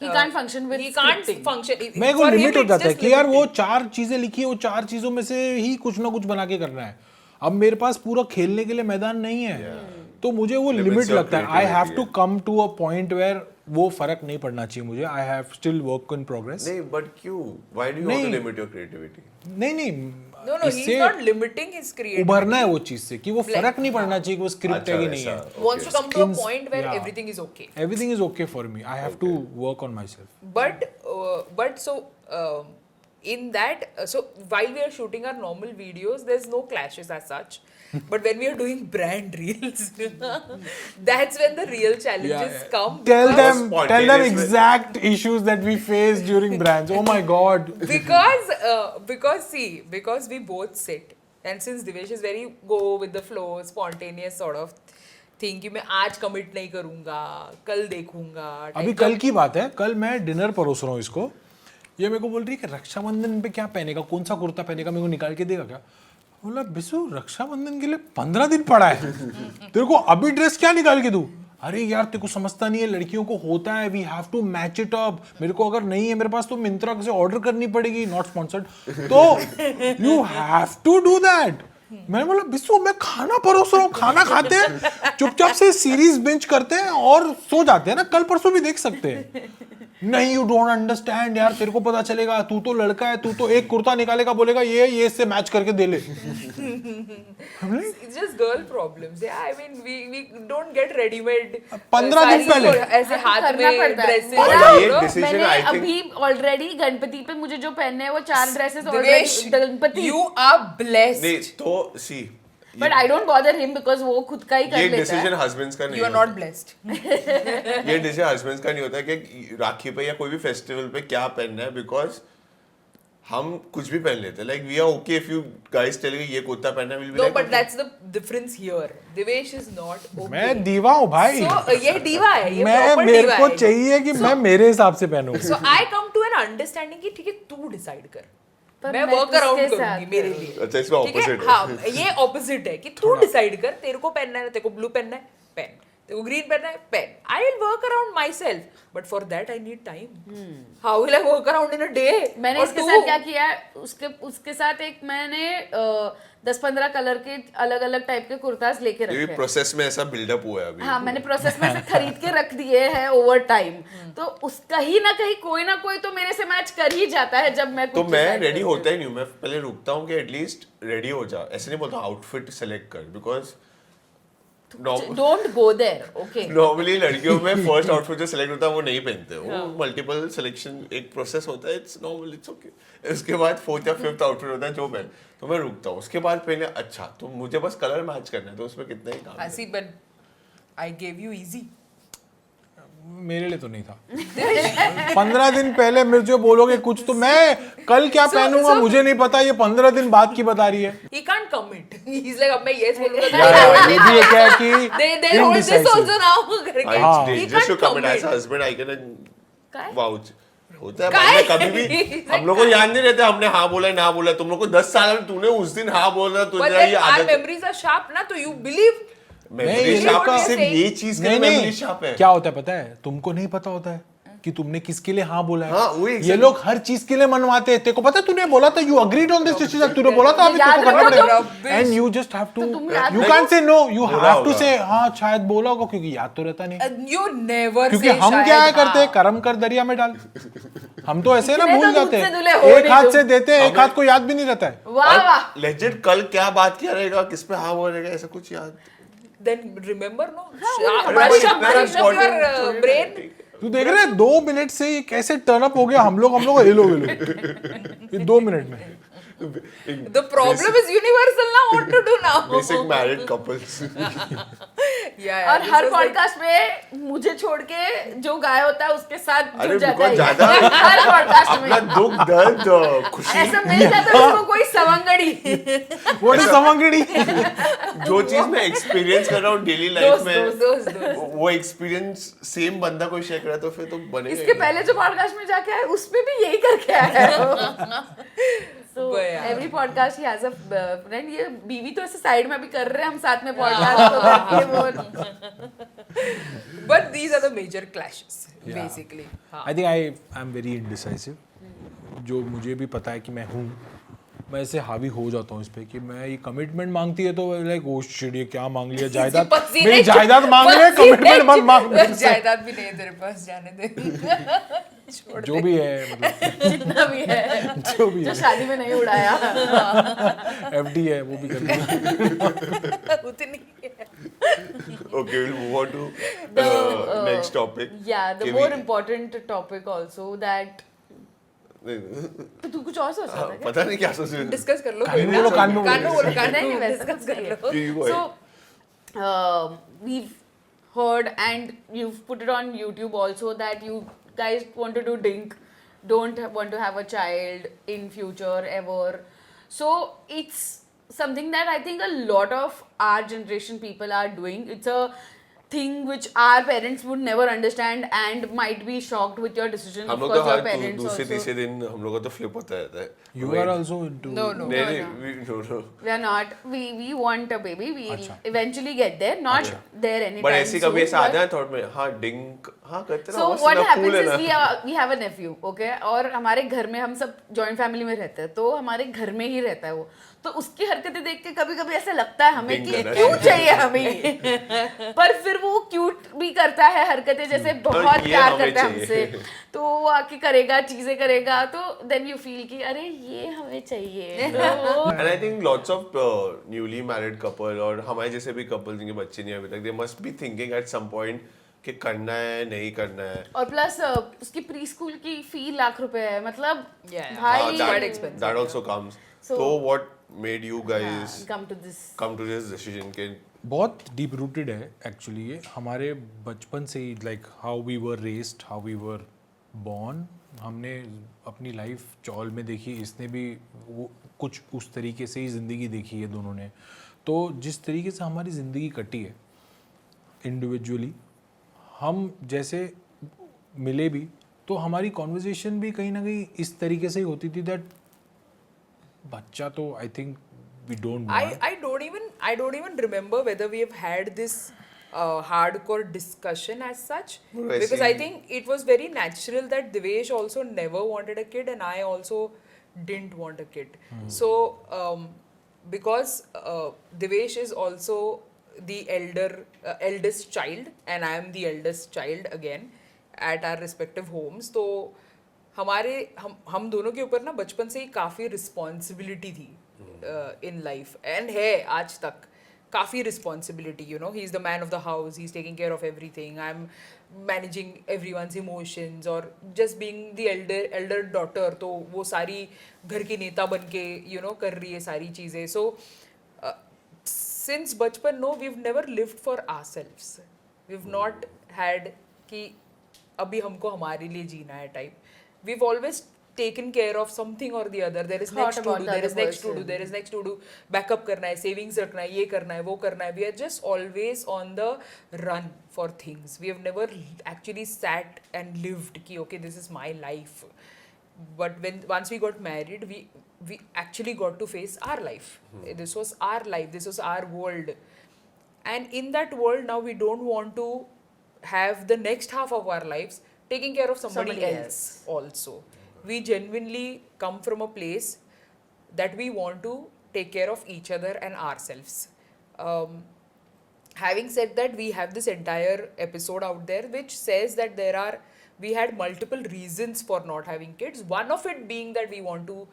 He can't function with he can't scripting. function. मेरे को For him, limit हो it's जाता है just कि यार वो limited. 4 चीजें लिखी है, वो 4 चीजों में से ही कुछ ना कुछ बना के करना है. अब मेरे पास पूरा खेलने के लिए मैदान नहीं है, तो मुझे वो Limits लिमिट your लगता है. I have creativity, to come to a point where वो फर्क नहीं पड़ना चाहिए मुझे. I have still work in progress. नहीं, but क्यों? Why do you want to नहीं. limit your creativity? नहीं No, he's इससे not limiting his creativity. उभरना है वो चीज से कि वो फर्क नहीं पड़ना चाहिए कि वो स्क्रिप्ट है कि नहीं है. वैसा. Wants to come to a Skins- point where yeah. everything is okay. Everything is okay for me. I have to work on myself. But so in that, so while we are shooting our normal videos, there's no clashes as such. But when we are doing brand reels, that's when the real challenges come. Tell because- them Spontaneous with- exact issues that we face during brands. Oh my god. because we both sit, and since Divesh is very go with the flow, spontaneous sort of thing कि मैं आज commit नहीं करूँगा, कल देखूँगा. अभी कल की बात है, कल मैं डिनर परोस रहा हूँ इसको, ये मेरे को बोल रही है कि रक्षाबंधन पे क्या पहनेगा, कौन सा कुर्ता पहनेगा, मेरे को निकाल के देगा क्या? बोला बिशु रक्षाबंधन के लिए 15 दिन पड़ा है, तेरे को अभी ड्रेस क्या निकाल के दूं? अरे यार तेरे को समझता नहीं है, लड़कियों को होता है, we have to match it up, मेरे को अगर नहीं है मेरे पास तो मिंत्रा से ऑर्डर करनी पड़ेगी, नॉट स्पॉन्सर्ड, तो you have to do that. मैंने बोला बिस्सू मैं खाना परोस रहा हूँ, खाना खाते हैं चुपचाप से सीरीज बिंच करते हैं और सो जाते हैं ना, कल परसों भी देख सकते हैं. नहीं यू डोंट अंडरस्टैंड यार, तेरे को पता चलेगा, तू तो लड़का है, तू तो एक कुर्ता निकालेगा, बोलेगा ये इससे मैच करके दे ले. It's just girl problems. Yeah, I mean we don't get ready-made. 15 दिन पहले. ऐसे हाथ करना में पड़ता है. dresses. और you ये know? decision मैंने I think- अभी ऑलरेडी गणपति पे मुझे जो पहनने हैं वो 4 dresses Divesh, already Ganpati. you are blessed. नहीं तो see but I don't bother him because वो खुद का ही कर ये लेता डिसीजन है. हस्बैंड्स का नहीं You are होता. not blessed. ये डिसीजन हस्बैंड्स का नहीं होता कि राखी पे या कोई भी फेस्टिवल पे क्या पहनना है, बिकॉज हम कुछ भी पहन लेते हैं. Like we are okay if you guys tell ये कुर्ता पहनना, will be No, like but that's the difference here. Divesh is not okay. मैं दीवा हूँ भाई. So ये diva है, ये मैं proper मेरे diva को है. चाहिए कि मैं मेरे हिसाब से पहनूं. So I come to an understanding कि ठीक है तू decide कर. पर मैं मैं वर्क अराउंड किसके करूंगी साथ मेरे करूं? लिए. अच्छा इसमें ठीक है? ऑपोजिट है. हाँ, ये ऑपोजिट है कि तू डिसाइड कर, तेरे को पहनना है, तेरे को ब्लू पहनना है, पहन. तेरे को ग्रीन पहनना है, पहन. I will work around myself, but for that I need time. How will I work around in a day? मैंने और इसके तू- साथ क्या किया है, उसके साथ एक मैंने 10-15 कलर के अलग अलग टाइप के कुर्ताज लेके ये रखे भी हैं. प्रोसेस में ऐसा बिल्डअप हुआ है अभी. हाँ मैंने प्रोसेस में से खरीद के रख दिए हैं ओवर टाइम. तो उस कहीं ना कहीं कोई ना कोई तो मेरे से मैच कर ही जाता है जब मैं तो कुछ मैं decide रेडी करती हूँ. होता ही नहीं हूँ. मैं पहले रुकता हूँ कि एटलीस्ट रेडी हो जा. ऐसे नहीं बोलता आउटफिट सेलेक्ट कर, because Don't go there, okay? Normally लड़कियों में फर्स्ट आउटफिट जो सेलेक्ट होता है वो नहीं पहनते. वो मल्टीपल सिलेक्शन एक प्रोसेस होता है. It's normal, it's okay. उसके बाद फोर्थ या फिफ्थ आउटफिट होता है जो पहन, तो मैं रुकता हूँ. उसके बाद पहले अच्छा तो मुझे बस कलर मैच करना है, तो उसमें कितना ही काम I है. see, but I gave you easy. मेरे लिए तो नहीं था. 15 दिन पहले मेरे जो बोलोगे कुछ तो मैं कल क्या पहनूंगा मुझे नहीं पता, ये 15 दिन बाद की बता रही है. He can't commit. He's like, अब मैं yes बोलूंगा. ये भी एक है कि They hold this indecisive. also now. करके. हाँ. He Just to can't comment as a commit. husband, I can काय? vouch. होता है काय? हमने कभी भी हम लोग को याद नहीं रहता हमने हाँ बोला ना बोला. तुम लोग को 10 साल में तूने उस दिन हाँ बोला, But तुझे then ये our आदत. memories are sharp, ना तो you believe. मेमोरी ये शार्प लोग का- सिर्फ ये चीज के नहीं मेमोरी नहीं शार्प है. क्या होता है पता है, तुमको नहीं पता होता है कि तुमने किसके लिए हाँ बोला हाँ, है. वही ये exactly. लोग हर चीज के लिए मनवाते हैं. तेरे को पता है तूने बोला था you agreed on this decision, तूने बोला था अभी याद तेरे को करना रखो पड़ेगा. तुम। And you just have to, तुम याद यू रखो। कैन से नो, यू बोला हैव टू होगा. से हाँ शायद बोला होगा, क्योंकि याद तो रहता नहीं. You never क्योंकि say हम क्या शायद करते हैं, हाँ. कर्म कर दरिया में डाल. हम तो ऐसे ना इतने भूल तो जाते दूध से धुले हैं, हो एक नहीं हाथ तुम. से देते हैं, एक हाथ को याद भी नहीं रहता है. वाह वाह. लेजेंड कल क्या बात किया रहेगा, किस पे हाँ बोलेगा, ऐसा कुछ याद. Then remember, no? हमारे Brush up इतना your important brain. तू देख रहे हैं 2 मिनट से ये कैसे टर्न अप हो गया. हम लोग हेलो हेलो ये 2 मिनट में. The problem is universal now. What to do now? Basic married couples. Yeah, और this her was like- podcast में मुझे छोड़ के जो गाय होता है उसके साथ अरे जुड़ जाता बिकॉज है. ज्यादा हर पॉडकास्ट अपना में दुख दर्द खुशी ऐसा मिल जाता है उसको कोई सवंगड़ी. What is समंगड़ी. जो चीज मैं एक्सपीरियंस कर रहा हूँ डेली लाइफ दोस्त में, दोस्त वो एक्सपीरियंस सेम बंदा कोई शेयर करा तो फिर तो बनेगा. इसके पहले जो पॉडकास्ट में जाके आए उसमें भी यही करके आया है. So But yeah. every podcast he has a friend. ये बीवी तो ऐसे साइड में भी कर रहे हैं, हम साथ में पॉडकास्ट तो करके वो. But these are the major clashes, basically. हाँ. I think I am very indecisive. जो मुझे भी पता है कि मैं हूँ, मैं ऐसे हावी हो जाता हूँ इस पे कि मैं ये कमिटमेंट मांगती है तो लाइक ओ शिट ये क्या मांग लिया, जायदाद पसीने मेरी जायदाद मांग ले, पसीने कमिटमेंट मत मांग मेरे से. जायदाद भी नहीं है तेरे पास, जाने दे. छोड़ जो भी है मतलब जितना भी है जो भी जो है शादी में नहीं उड़ाया. एफडी है वो भी कर दूंगा. उतनी है. Okay, we'll move on to next topic. Yeah, the कि more we- important topic also that तो तू कुछ और सोच रहा था क्या? पता नहीं क्या सोच रहे थे। डिस्कस कर लो कान में बोलो, कान में बोलो। कान में बोलो कान नहीं, में वैसा डिस्कस कुछ नहीं कर लो ठीक है। So, we've heard and you've put it on YouTube also that you guys want to do Dink, don't want to have a child in future ever. So it's something that I think a lot of our generation people are doing. It's a thing which our parents would never understand and might be shocked with your decision. हम Of लोग तो course, your her parents दूसरे also. तीसरे दिन हम लोग को तो फ्लिप होता रहता है। You Wait. are also into. No, no. नहीं No, नहीं no. We are not. We want a baby. We'll अच्छा। eventually get there. Not there anytime But ऐसे कभी soon, ऐसा but- आता है थॉट में हाँ डिंक हाँ करते ना So बस what ना happens cool है is ना। we have a nephew, okay? और हमारे घर में हम सब joint family में रहते हैं, तो हमारे घर में ही रहता है वो। तो उसकी हरकतें देख के कभी-कभी ऐसा लगता है हमें Ding कि करना क्यों चाहिए। चाहिए हमें? पर फिर वो क्यूट भी करता है हरकतें, जैसे बहुत ये प्यार हमें करता है चाहिए। हमसे, तो वो आके करेगा, चीजें करेगा, तो then you feel कि अरे ये हमें चाहिए। तो And I think lots of newly married couple और हमारे जैसे भी couple जिनके बच्चे नहीं हैं अभी तक, they must be thinking at some point कि करना है नहीं करना है। और प्लस उसकी प्री स्कूल की फी ₹1,00,000 है, मतलब Yeah. भाई that- quite expensive. That also comes. So- So what made you guys come to this. come to this decision कि बहुत डीप रूटेड है एक्चुअली ये हमारे बचपन से ही like how we were raised how we were born हमने अपनी लाइफ चौल में देखी इसने भी वो कुछ उस तरीके से ही ज़िंदगी देखी है दोनों ने तो जिस तरीके से हमारी ज़िंदगी कटी है इंडिविजुअली हम जैसे मिले भी तो हमारी कॉन्वर्जेसन भी कहीं ना कहीं इस तरीके से ही होती थी दैट बच्चा तो I think we don't I don't even remember whether we have had this hardcore discussion as such What do I because see? I think it was very natural that Devesh also never wanted a kid and I also didn't want a kid. So because Devesh is also the eldest child and I am the eldest child again at our respective homes तो हम दोनों के ऊपर ना बचपन से ही काफ़ी responsibility थी इन लाइफ एंड है आज तक काफ़ी responsibility you know he is the man of the house he is taking care of everything I am managing everyone's emotions और just being the elder daughter तो वो सारी घर की नेता बन के यू नो कर रही है सारी चीज़ें सो since बचपन no we've never lived for ourselves we've not had कि अभी हमको हमारे लिए जीना है type we've always taken care of something or the other there is Thought next to about do the there other is next to do person. there is next to do backup करना है savings रखना है ये करना है वो करना है we are just always on the run for things we have never actually sat and lived कि okay this is my life but once we got married we actually got to face our life this was our life this was our world and in that world now we don't want to have the next half of our lives taking care of somebody else also we genuinely come from a place that we want to take care of each other and ourselves having said that we have this entire episode out there which says that we had multiple reasons for not having kids one of it being that we want to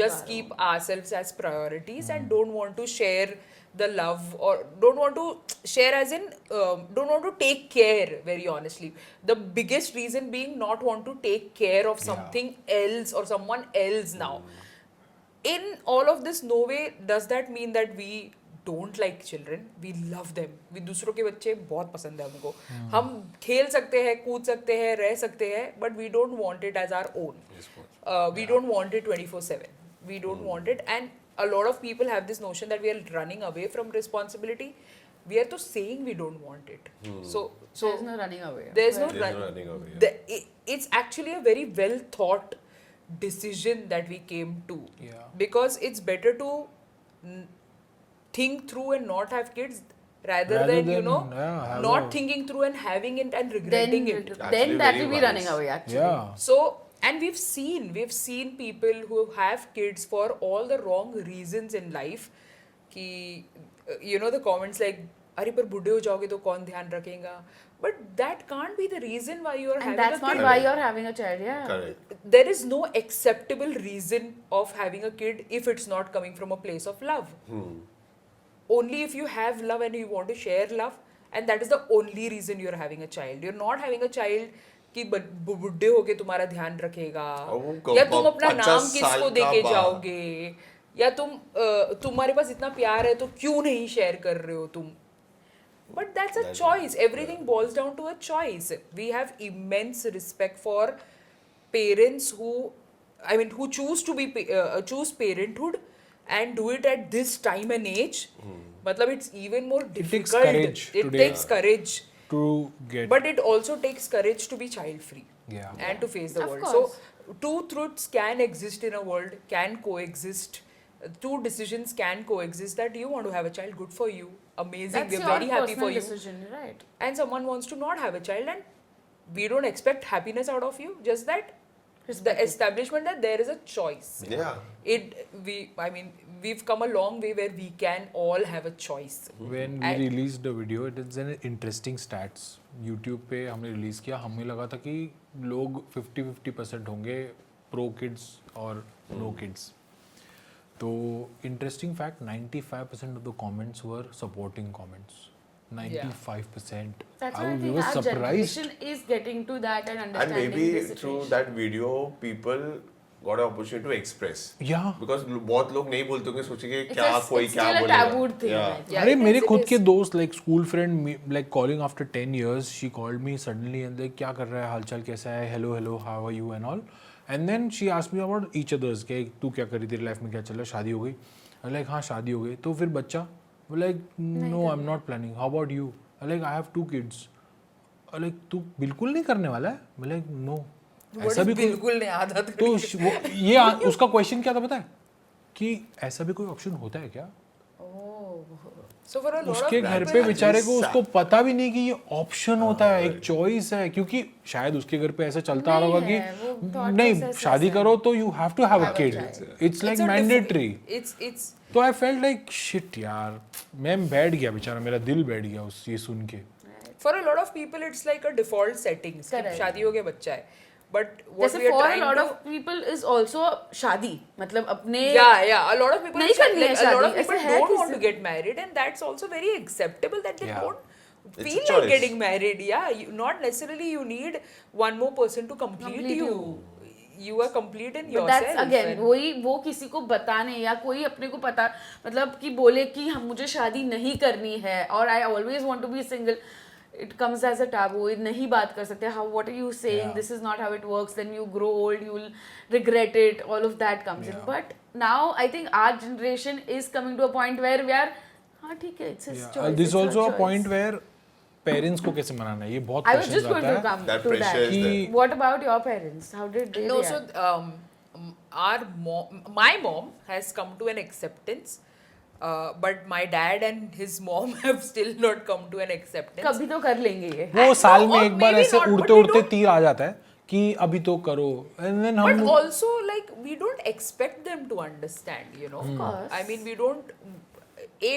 just keep ourselves as priorities and don't want to share the love or don't want to share as in don't want to take care very honestly the biggest reason being not want to take care of something else or someone else now in all of this no way does that mean that we don't like children we love them we दूसरों के बच्चे बहुत पसंद है हमको हम खेल सकते हैं कूद सकते हैं रह सकते हैं but we don't want it as our own we don't want it 24/7 we don't want it and a lot of people have this notion that we are running away from responsibility we are to saying we don't want it so There's no running away. there's no There's no running away, it's actually a very well thought decision that we came to Yeah. because it's better to think through and not have kids rather Rather than you than, know have not a- thinking through and having it and Then, regretting it then Actually that very will be wise. running away actually. yeah so and we've seen people who have kids for all the wrong reasons in life कि you know the comments like अरे पर बूढ़े हो जाओगे तो कौन ध्यान रखेगा but that can't be the reason why you are And having that's a not kid why you're having a child, yeah. correct there is no acceptable reason of having a kid if it's not coming from a place of love only if you have love and you want to share love and that is the only reason you're having a child you're not having a child कि बुढ़े होके तुम्हारा ध्यान रखेगा, वो या तुम अपना 50 नाम साल किसको का देके बाद। जाओगे, या तुम्हारे पास इतना प्यार है तो क्यों नहीं शेयर कर रहे हो तुम. But that's a choice. Everything boils down to a choice. We have immense respect for parents who choose to be choose parenthood and do it at this time and age. Matlab, it's even more takes difficult. courage It today. takes courage, to get but it also takes courage to be child free yeah and to face the Of world. course. So two truths can exist in a world, can coexist. Two decisions can coexist, that you want to have a child, good for you, amazing, That's we're your very happy for personal you. decision, right? And someone wants to not have a child, and we don't expect happiness out of you, just that the establishment that there is a choice. Yeah. We've come a long way where we can all have a choice. when we And- released the video it is an interesting stats YouTube पे हमने release किया, हमें लगा था कि लोग 50-50% होंगे pro kids और नो किड्स. तो interesting fact 95% of the comments were supporting comments. 95%. That's why I we think were our surprised. generation is getting to that and And understanding maybe the through situation. that video, people got an opportunity to express. Yeah. Because बहुत लोग नहीं बोलते होंगे, सोचेंगे It's क्या a- कोई it's क्या still a बोलेगा. tabooed thing, Yeah. I think. Yeah, अरे it मेरे is, it खुद is. के दोस्त like school friend like calling after 10 years she called me suddenly and like क्या कर रहा है, हालचाल कैसा है, hello how are you and all, and then she asked me about each others के तू क्या कर रही, तेरी लाइफ में क्या चल रहा है, शादी हो गई, लाइक हाँ शादी हो गई, तो फिर बच्चा, like no I am not planning, how about you, like I have 2 kids, like तू बिल्कुल नहीं करने वाला है, लाइक नो. What ऐसा is भी बिल्कुल नहीं, आधा तो उसका क्वेश्चन क्या था पता है कि ऐसा भी कोई ऑप्शन होता है क्या. So for a lot उसके of घर people, पे बेचारे को उसको पता भी नहीं कि ये ऑप्शन होता है, एक चॉइस है, क्योंकि शायद उसके घर पे ऐसा चलता आ रहा होगा नहीं है, वो कि thought नहीं process शादी ऐसा करो तो you have to have a kid, it's like it's a mandatory. it's तो आई फेल्ट लाइक शिट यार, मैं बैठ गया बेचारा, मेरा दिल बैठ गया उस ये सुन के. for a lot of people it's like a default settings कि Correct. शादी हो गया बच्चा है, but what जैसे we are for a trying lot to of people is also शादी, मतलब अपने yeah a lot of people नहीं करनी है a lot of शादी, people ऐसे है don't किसी- want to get married, and that's also very acceptable that they Yeah. don't It's a feel like choice. getting married. Not necessarily you need one more person to complete you. You are complete in But yourself. that's again and- वही, वो किसी को बताने या कोई अपने को पता, मतलब कि बोले कि हम मुझे शादी नहीं करनी है और I always want to be single, it comes as a taboo, नहीं बात कर सकते, how what are you saying, this is not how it works, then you grow old, you will regret it, all of that comes in. But now I think our generation is coming to a point where we are, हाँ ठीक है, it's his choice. This also a point where parents को कैसे मनाना है, ये बहुत I was just question going to आता है. Come That to pressure is that. there. What about your parents? How did they No, react? so my mom has come to an acceptance, but my dad and his mom have still not come to an acceptance. कभी तो कर लेंगे ये. वो साल में or एक बार maybe ऐसे not, but उड़ते we उड़ते don't- तीर आ जाता है कि अभी तो करो, एंड देन But हम also, like, we don't expect them to understand, you know. Of course. I mean, we don't.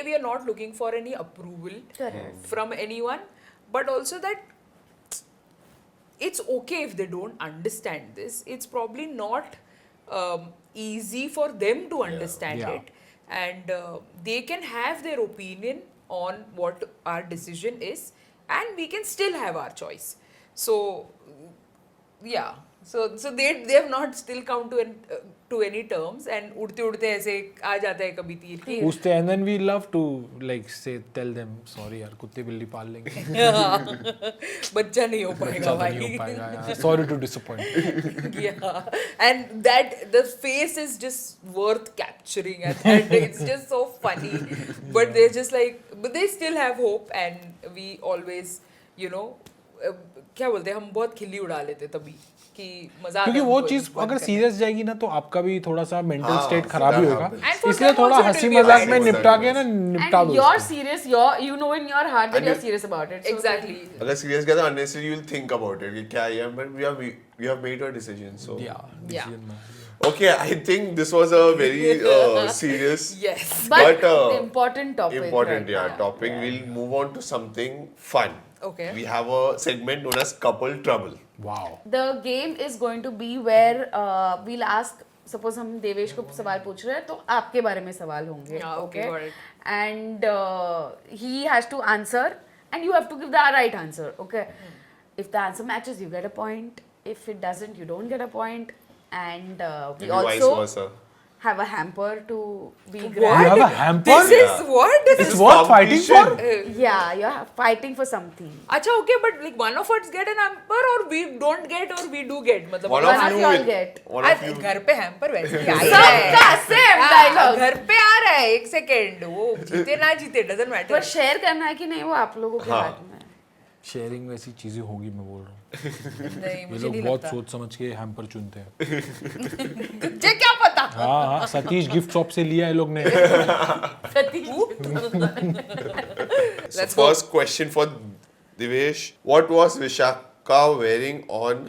We are not looking for any approval Correct. from anyone, but also that it's okay if they don't understand this. It's probably not easy for them to understand Yeah. it, and they can have their opinion on what our decision is, and we can still have our choice. So yeah, so they have not still come to any terms, and उड़ते उड़ते ऐसे आ जाता है कभी तीर की. पूछते हैं, and then we love to like say tell them sorry यार, कुत्ते बिल्ली पाल लेंगे, बच्चा नहीं हो पाएगा ज्यादा भाई. नहीं हो पाएगा यार, sorry to disappoint. Yeah, and that the face is just worth capturing, and it's just so funny. But they're just like, but they still have hope, and we always, you know, क्या बोलते हैं, हम बहुत खिल्ली उड़ा लेते तभी कि मजा आता क्योंकि है वो उनको चीज बंद अगर करने सीरियस जाएगी ना तो आपका भी थोड़ा सा मेंटल हाँ, स्टेट खराब ही that होगा, happens. And for इसलिए them थोड़ा also it हंसी will be मजाक fine. में निपटा के ना निपटा And दो you're उसको. serious, you know in your heart that And you're you- serious about it. So Exactly. अगर सीरियस गया तो unnecessarily you'll think about it कि क्या है, but we have made our decision. So Yeah, Yeah. decision बना लिया. okay, I think this was a very serious Yes. But, But, important topic. important right? topic. We'll move on to something fun. Okay. We have a segment known as couple trouble. Wow. The game is going to be where we'll ask, suppose हम देवेश को सवाल पूछ रहे हैं तो आपके बारे में सवाल होंगे. Yeah, okay, got it. And he has to answer and you have to give the right answer. Okay. If the answer matches, you get a point. If it doesn't, you don't get a point. And we Maybe vice also versa. have a hamper to be You grabbed. have a hamper? This is what? It's worth fighting for? competition. Yeah, you're fighting for something. Acha, okay, but like one of us get an hamper or we don't get or we do get? मतलब One One of of you you all will- get. One of you. घर पे hamper वैसे ही आ ही रहा है। सबका same हाँ, dialogue. घर पे आ रहा है, एक सेकेंड, वो जीते ना जीते डजंट पर मैटर। शेयर करना है कि नहीं वो आप लोगों के हाँ. हाथ में है. शेयरिंग वैसी चीजें होगी, मैं बोल रहा हूँ। नहीं ये मुझे लोग नहीं बहुत लगता। सोच समझ के हैम्पर चुनते हैं। तुझे क्या पता? हाँ हाँ, सतीश गिफ्ट शॉप से लिया है लोग ने। So first question for Devesh. What was Vishaka wearing on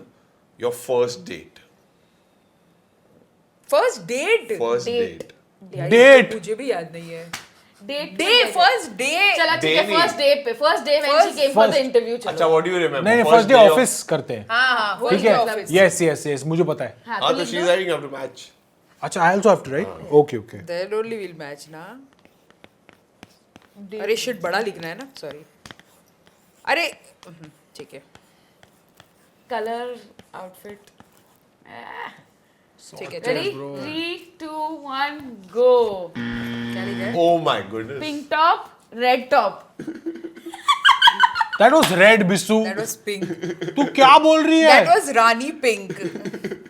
your first date? First date First Date. date. Date मुझे भी याद नहीं है। Date डे फर्स्ट डे चला ठीक है Day फर्स्ट डे पे first day when she came for the First. Interview अच्छा, चलो. what do you remember? नहीं, first day day of- office करते हैं। हाँ हाँ ठीक है, ऑफिस। यस यस यस, मुझे पता है। हाँ, हाँ, तो तो लिख she's दो. writing up to match. अच्छा, I also have to right? Okay okay. There only will match ना। अरे शिट, बड़ा लिखना है ना, सॉरी। अरे ठीक है कलर आउटफिट. ठीक है रेडी चलो। 3 2 1 गो. क्या लिखा है? Oh my goodness. Pink top red top. That was red Bissu. That was pink. तू क्या बोल रही That है? was Rani pink.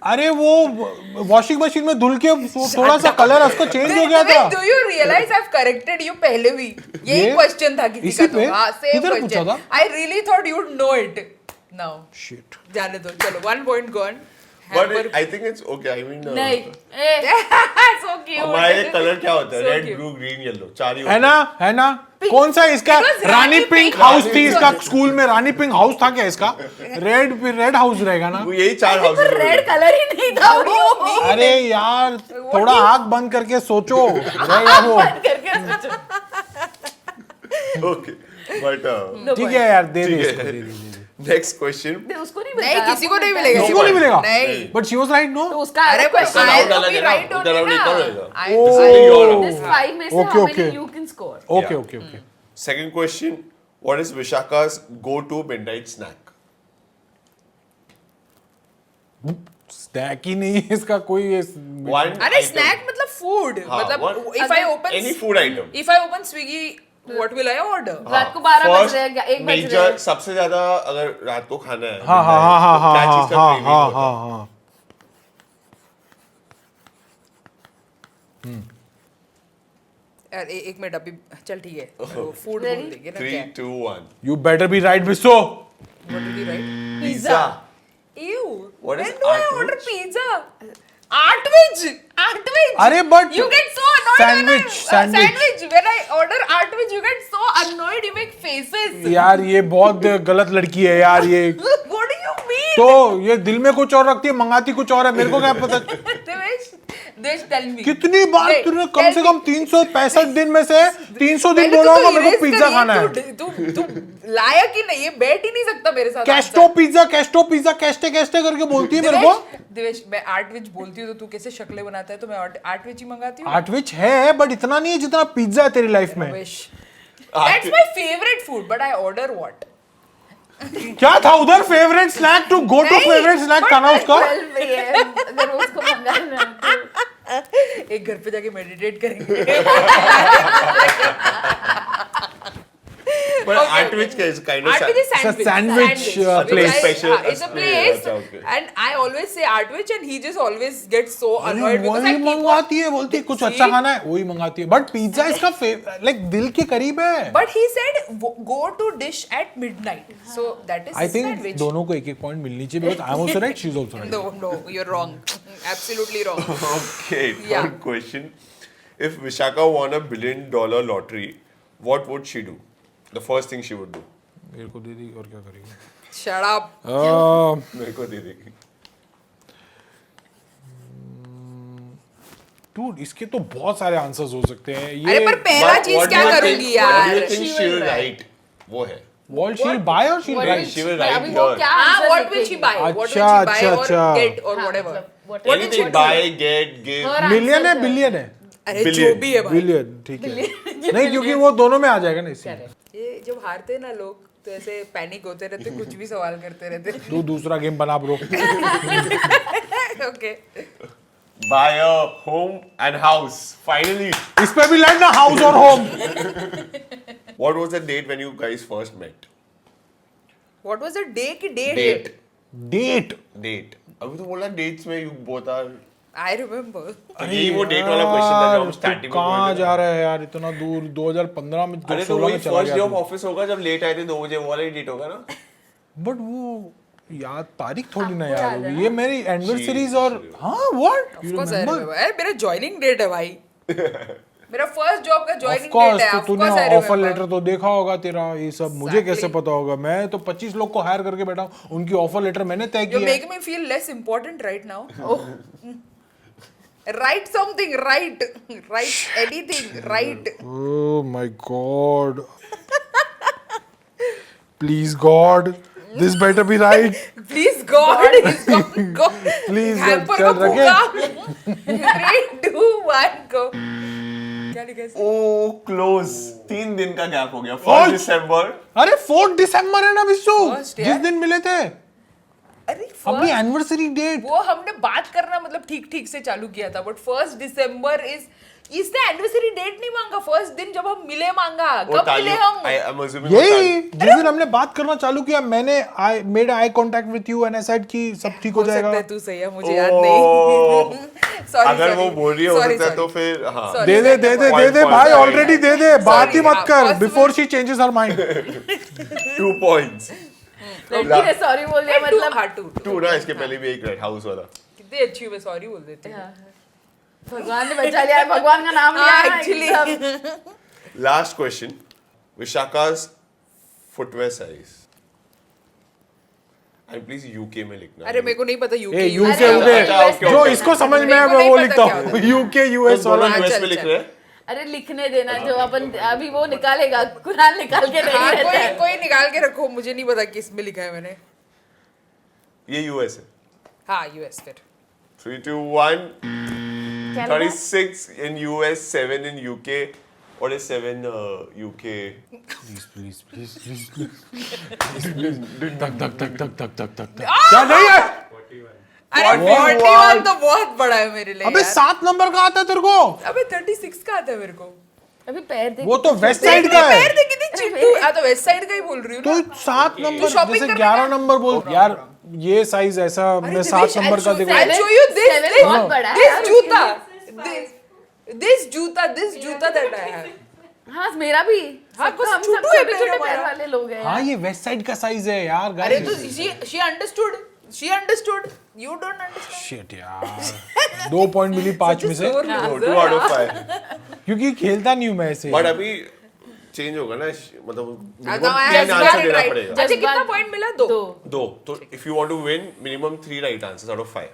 अरे वो वॉशिंग मशीन में धुल के थोड़ा सा कलर उसका चेंज हो गया था। Do you realize I've corrected you पहले भी? यही ये? क्वेश्चन था किसी इसी का पे? तो। हाँ, same किधर पूछा question. था? I really thought you'd know it. Now, shit. जाने दो, चलो 1 point gone. But Hamper- I think it's okay. I mean, नहीं ए So cute. हमारे कलर क्या होता है? So red, cute. Blue, green, yellow, चार ही है ना, है ना? कौन सा इसका It was Rani Rani pink pink house house. थी इसका स्कूल में? रानी पिंक हाउस था क्या इसका? रेड हाउस रहेगा ना? वो यही चार हाउस पर रेड कलर ही नहीं था वो. अरे यार, थोड़ा आंख बंद करके सोचो। रहेगा वो। करके सोचो. ओके, बट No ठीक point. है यार, दे दे ठीक है. इसको, दे दे। Next question. उसको नहीं नहीं, मिलता. किसी को नहीं मिलेगा। किसी को नहीं मिलेगा? नहीं। But she was right, no? तो उसका अरे अलग पर question I है. Round अलग will है be ना, right उनका only round ना. एक और होएगा. I- Oh. This is your round. This 5 में से Okay, how okay. many you can score? Okay Yeah. Okay okay. Second question. What is Vishaka's go-to midnight snack? Snack ही नहीं है इसका कोई। One अरे item. स्नैक मतलब फूड, हाँ, मतलब one- if I open Any food item. if I open Swiggy, what will I order? रात को 12 बज First रहे हैं, 1 बज रहे major, हैं. सबसे ज्यादा अगर रात को खाना है हाँ हाँ हाँ हाँ हाँ क्या हाँ चीज़ का हाँ craving हाँ होता है? हाँ हाँ। यार एक मिनट अभी, चल ठीक है, फूड बोल Ready? देंगे ना 3, क्या? 2, 1. You better be right Bisso. What did you write? Pizza. Ew. What is When do I Artwich? order pizza? Artwich. अरे but You get so annoyed sandwich, when I, sandwich. sandwich. When I order Artwich, you get so annoyed. You make faces. यार ये बहुत गलत लड़की है यार ये। What do you mean? तो ये दिल में कुछ और रखती है, मंगाती कुछ और है। मेरे को क्या पता। Devesh, tell me. कितनी बार नहीं, तूने कम tell से me. कम 365 दिन में से 300 दिन पहले बोला तो होगा मेरे को erase पिज्जा करिए, खाना है। तू लायक ही नहीं, ये बैठ ही नहीं सकता मेरे साथ। कैस्टो पिज्जा कैस्टे कैस्टे करके बोलती है मेरे को। दिवेश, मैं आर्टविच बोलती हूँ तो तू कैसे शक्लें बनाता है, तो मैं आर्टविच ही मंगाती हूँ। आर्टविच है बट इतना नहीं है जितना पिज्जा है तेरी लाइफ में। Divesh, that's my favorite food, but I order what? क्या था उधर? Favourite snack to go to नहीं, फेवरेट स्नैक था ना उसका। 12 पे है, अगर उसको मंगाना है तो. एक घर पे जाके मेडिटेट करेंगे। But Artwich is kind of Artwich is It's a sandwich. sandwich, place. Special- It's a place, अच्छा, okay. and I always say Artwich, and he just always gets so annoyed because वही I keep on. मंगाती है, बोलती है कुछ अच्छा See? खाना है वही मंगाती है। बट पिज्जा इसका लाइक दिल के करीब है। But he said go to dish at midnight, so that is I think sandwich. दोनों को एक पॉइंट मिलनी चाहिए because I am also right, she is also right. No, you're wrong. Absolutely wrong. Okay, Yeah. third question. If Vishaka won $1 billion lottery, what would she do? The first thing she would do. मेरे को दे दी और क्या करेगी? Shut up. मेरे को दे देगी. Dude, इसके तो बहुत सारे आंसर्स हो सकते हैं। अरे ये पर पहला But चीज what क्या do you करूंगी think- What do यार? you think She she will will write. write? वो है. वॉल शील बाय और शील What right? will she will she- write अभी वो here. क्या हाँ, answer what will she लिखेगी? buy? What will अच्छा, she buy अच्छा, or अच्छा। get or हाँ, whatever? मतलब what What will did she Anything, do? buy, get, give. Her answer million है था. बिलियन है? अरे जो Billion. भी है भाई। बिलियन ठीक है। नहीं क्योंकि वो दोनों में आ जाएगा ना इससे। ये जब हारते हैं ना लोग, तो ऐसे पैनिक होते रहते, कुछ भी सवाल करते रहते. तू दूसरा गेम बना bro. Okay. Buy a home and house. Finally. इस पे भी लड़ना, हाउस और home. What was the date when you guys first met? What was the day की date? Date. डेट. Date. अभी तो बोला dates में you both are. I remember. यही वो date वाला question था जो हम starting में कहाँ बोल रहे जा थे. रहा है यार इतना दूर. 2015 में अरे तो 2016 वही में चला फर्स्ट डे गया ऑफ तू. ऑफिस होगा जब लेट आए थे 2 बजे, वो वाला ही डेट होगा ना. बट वो याद तारीख थोड़ी ना आपको याद याद है होगी. ये मेरी एनिवर्सरीज और हाँ what Of you course I remember. remember. अरे मेरा joining date है भाई. मेरा first job का ऑफ joining कोर्स date है. तो Of तूने course I offer remember. Letter तो देखा होगा तेरा. ये सब मुझे Exactly. कैसे पता होगा. मैं तो 25 लोग को हायर करके बैठा हूँ. उनकी ऑफर लेटर मैंने तय You're किया. making me feel less important right now. Write something, write anything, write. Oh my god. Please God, this better be right. Please God, he's gone, go. Please, Hamper चल को रखे. फूका. 3, 2, 1, go. क्या लिखा है? Oh, close. 3 दिन का gap हो गया. Oh. 1 दिसंबर. अरे 4 दिसंबर है ना बिस्सू. First, जिस यार. दिन मिले थे. अरे अपनी first, एनिवर्सरी डेट. वो हमने बात करना मतलब ठीक से चालू किया था, बट 1 दिसंबर इसने एनिवर्सरी डेट नहीं मांगा. फर्स्ट दिन जब हम मिले मांगा. कब मिले हम? I'm assuming यही जिस दिन हमने बात करना चालू किया मैंने I made eye contact with you and I said कि सब ठीक हो हो सकता जाएगा. है तू सही है, मुझे याद नहीं. Sorry, अगर वो sorry. बोल रही है हो Sorry, सकता है तो sorry. फिर हाँ. Sorry. दे दे Point, भाई point. ऑलरेडी दे दे. बात ही मत हाँ, कर possible. Before she changes her mind. 2 points. लड़की ने सॉरी बोल दिया मतलब. हाँ, two. 2 ना इसके पहले भी एक रेड हाउस वाला. कितनी अच्छी मैं सॉरी बोल देती हूँ. भगवान ने बचा लिया. भगवान का नाम लिया हाँ, ना actually. एकदम. Last question. Vishaka's footwear size. And please UK में लिखना. अरे मेरे को नहीं पता यूके ए यूके अरे, यूके अच्छा, okay, जो okay. इसको समझ में मेरे आए को मैं नहीं वो पता लिखता क्या हूँ. होता यूके तो यूएस दोनों वाला. US चल, में लिख चल. रहे हैं. अरे लिखने देना जो अपन अभी वो निकालेगा. कुरान निकाल के हाँ, नहीं रहता है. कोई निकाल के रखो. मुझे नहीं पता किस में लिखा है मैंने. ये US है. हाँ यूएस फिर. 3, 2, 1. क्या लिखा? 36 in US, 7 in UK. Or is 7 UK? Please please please तक तक तक तक तक तक तक क्या नहीं है. अरे 41 तो बहुत बड़ा है मेरे लिए. अबे यार. 7 नंबर का आता है तेरे को. अबे 36 का आता है मेरे को. अभी पैर देख. वो तो वेस्ट साइड का है. पैर देख कितनी चिट्टू. हाँ तो वेस्ट साइड का ही बोल रही हूँ तो ना. 7 नंबर shopping जैसे करने 11 का? नंबर बोल यार. ये साइज ऐसा मैं दिवेश, 7 नंबर I'll का show- देखो. I'll show you this. Seven this- बहुत बड़ा है this यार जूता. उसके This जूता that I have. हाँ मेरा भी. हाँ, सबका कुछ हम सब छोटू है छोटे पैर छोटे हमारा. पैर वाले लोग हैं. हाँ ये वेस्ट साइड का साइज है यार अरे गाइस. तो she understood. She understood. You don't understand. Shit यार 2 पॉइंट मिली 5 में से Sore No, loser. 2 out of 5. क्योंकि खेलता नहीं हूँ मैं ऐसे. But अभी चेंज होगा ना मतलब हाँ, तो I 10 have answer got it देना right. पड़ेगा. अच्छा कितना पॉइंट मिला? 2. 2. तो if you want to win, minimum 3 right answers out of 5.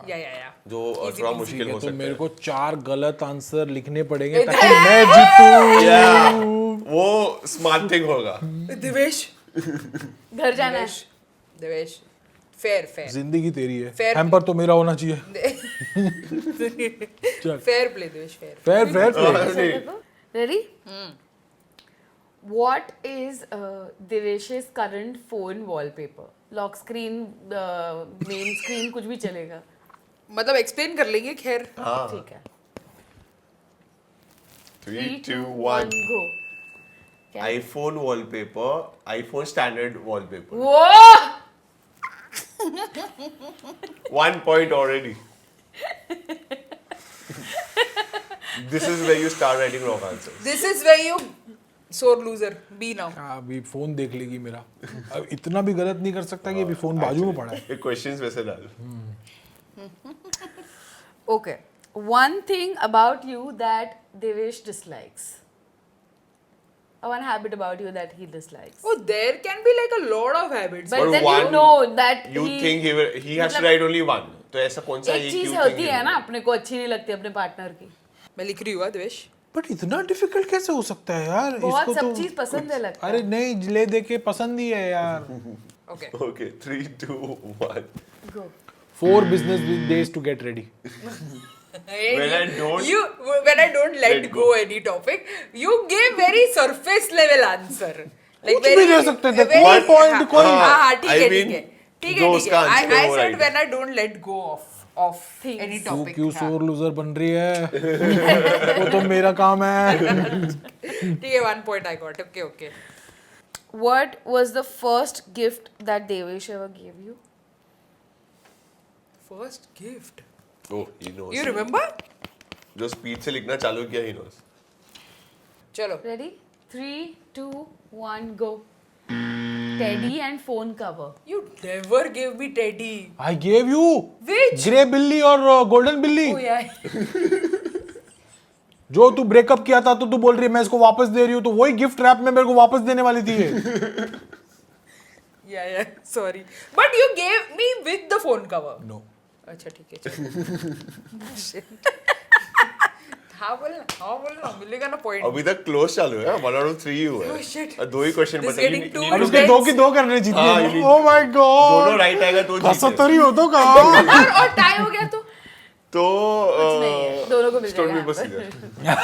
या. जो थोड़ा मुश्किल हो तो सकता मेरे है. को 4 गलत आंसर लिखने पड़ेंगे ताकि मैं जीतूं. Yeah, वो स्मार्ट थिंग होगा. दिवेश. घर जाना है. दिवेश. Fair. जिंदगी तेरी है. Fair. हैम्पर तो मेरा होना चाहिए. चल. Fair play Divesh. Fair. Fair play. Ready? What is Devesh's current phone wallpaper? Lock screen, main screen कुछ भी चलेगा. मतलब एक्सप्लेन कर लेंगे. खैर. ठीक है. 3, 2, 1. go. iPhone wallpaper, iPhone standard wallpaper. Whoa! 1 point already. This is where you start writing wrong answers. This is where you sore loser. Be now. अभी फोन देख लेगी मेरा. अब इतना भी गलत नहीं कर सकता कि अभी फोन बाजू में पड़ा है. ये questions वैसे डाल. Okay. One thing about you that Devesh dislikes. One habit about you that he dislikes. Oh, there can be like a lot of habits. But But then one- you know that You think he has to मतलब- write only one. तो ऐसा कौन सा एक एक चीज you होती think है he ना will? अपने को अच्छी नहीं लगती अपने पार्टनर की. मैं लिख रही हूँ दिवेश. बट इतना डिफिकल्ट कैसे हो सकता है यार. बहुत इसको सब तो चीज पसंद है लगता अरे नहीं ले दे के पसंद ही है यार. Okay. Okay, 3, 2, 1. Go. 4 business days to get ready. When I don't let go any topic, you gave very surface level answer. Like कुछ भी दे सकते थे, very- कोई point, हाँ, कोई- हाँ, ठीक I है, mean, ठीक है, ठीक जो है, उसका ठीक है. answer है I वो said right when I don't let go of Things. any तू topic. क्यों हाँ. सोर लूजर बन रही है? वो तो मेरा काम है. ठीक है, 1 point I got. Okay, okay. What was the first gift that Devesh ever gave you? First gift. Oh, he knows. You remember? जो स्पीड से लिखना चालू किया he knows. चलो. Ready? 3, 2, 1, go. Teddy and phone cover. You never gave me teddy. I gave you Which? Grey बिल्ली और golden बिल्ली. Oh yeah. जो तू ब्रेकअप किया था तो तू बोल रही है मैं इसको वापस दे रही हूँ, तो वही गिफ्ट रैप में मेरे को वापस देने वाली थी ये. Yeah, yeah. Sorry. But you gave me with the phone cover. No. अच्छा ठीक है चलो. हाँ बोलना मिलेगा ना पॉइंट. अभी तक क्लोज चालू है 1 out of 3 हुआ Oh, shit. है. 2 ही क्वेश्चन This बचे. getting too अब इसके दो की दो करने हाँ, जीतने. you Oh my God. दोनों राइट आएगा तो जीते. कसतरी हो तो कहाँ? और टाई हो गया तो तो नहीं है, दोनों को मिल स्टोन जाएगा पेपर यहाँ सीजर.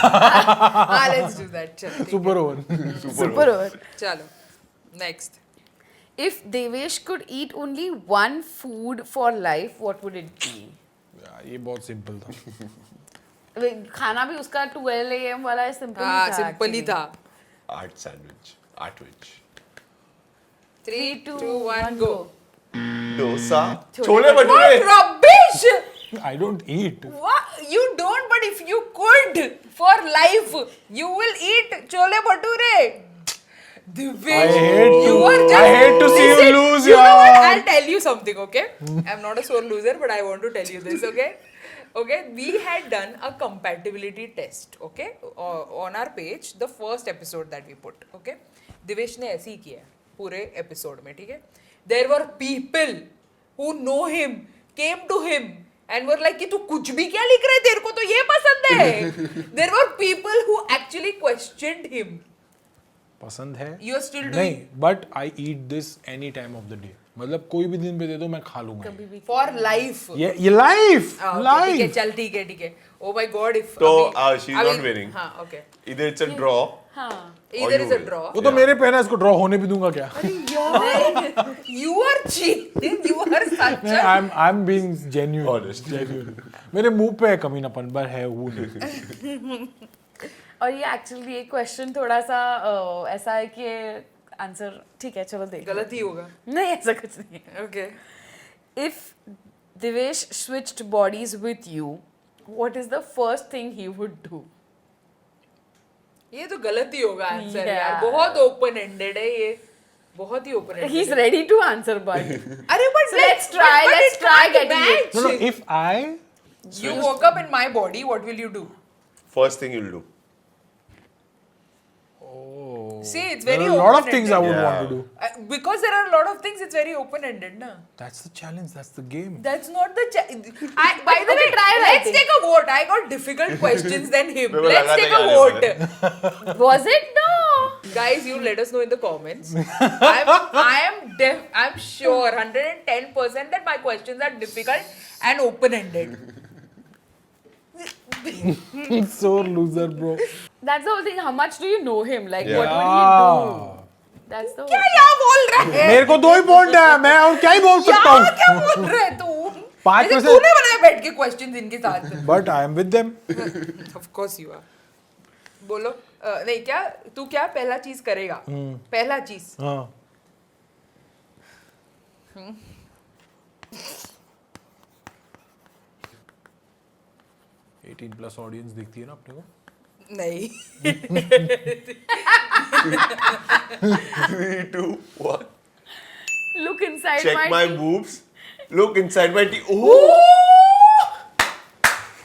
हाँ let's do that. चलो ठीक सुपर ओवर. Super over. है. चलो next. If Devesh could eat only one food for life, what would it be? ये बहुत सिंपल था. खाना भी उसका 12 AM वाला है, सिंपल हाँ था सिंपल ही actually. था. Art sandwich. Artwich. 3, 2, 2, 1 go. Dosa. Chole chole What bhature. rubbish! I don't eat. What? You don't, but if you could for life, you will eat chole bhature. Divesh, I hate you to- are just. I hate to see you Listen, lose, You know what? yaar. I'll tell you something, okay? I'm not a sore loser, but I want to tell you this, okay? Okay, we had done a compatibility test, okay, on our page, the first episode that we put, okay. Divesh ने ऐसे ही किया है पूरे episode में, ठीक है. There were people who know him, came to him and were like कि तू कुछ भी क्या लिख रहा है, तेरे को तो ये पसंद है. There were people who actually questioned him. पसंद है. You are still doing नहीं, but I eat this any time of the day. मतलब कोई भी दिन पे दे दो मैं खा लूंगा. कभी भी for life. ये लाइफ. Okay, ठीक है, लाइफ. चल ठीक है, ठीक है. Oh my God, if तो अभी- she's अभी- not winning. हाँ, okay. Either it's a draw. हाँ. Either you is a will. draw. वो तो मेरे पे है ना, इसको ड्रॉ होने भी दूंगा क्या? You are cheating. You are such a. I'm being genuine. Honest. Genuine. मेरे मुंह पे है कमीनापन, पर है वो नहीं. और ये एक्चुअली ये क्वेश्चन थोड़ा सा ऐसा है कि आंसर ठीक है, चलो देख. गलत ही होगा. नहीं, ऐसा कुछ नहीं है. Okay. If Devesh switched bodies with you, what is the first thing he would do? ये तो गलत ही होगा आंसर Yeah. यार. बहुत ओपन एंडेड है ये. बहुत ही open ended. He's ready to answer, but अरे but So let's try, but let's it try can't getting it. match. No, if I You woke up in my body. What will you do? First thing you'll do. See, it's there very are a lot of open-ended. things I would Yeah. want to do. Because there are a lot of things. It's very open ended, na. That's the challenge. That's the game. That's not the. By the way, try let's writing. take a vote. I got difficult questions than him. मेरे को Let's लगा take था a कि vote. was it? No. Guys, you let us know in the comments. I'm sure 110% that my questions are difficult and open ended. So loser, bro. That's the whole thing. How much do you know him? Like, Yeah. what would he do? That's the क्या whole यहाँ बोल रहे हैं? मेरे को 2 ही point है, मैं और क्या ही बोल सकता यहाँ हूँ. क्या बोल रहे हैं तू? 5 में ऐसे से- तूने बनाया बैठ के questions इनके साथ. But I am with them. Of course you are. बोलो. नहीं क्या तू क्या पहला चीज करेगा? पहला चीज. हाँ. 18 प्लस ऑडियंस देखती है ना अपने को. नहीं. 3, 2, 1. look inside Check my tea. boobs. Look inside my tea. Oh!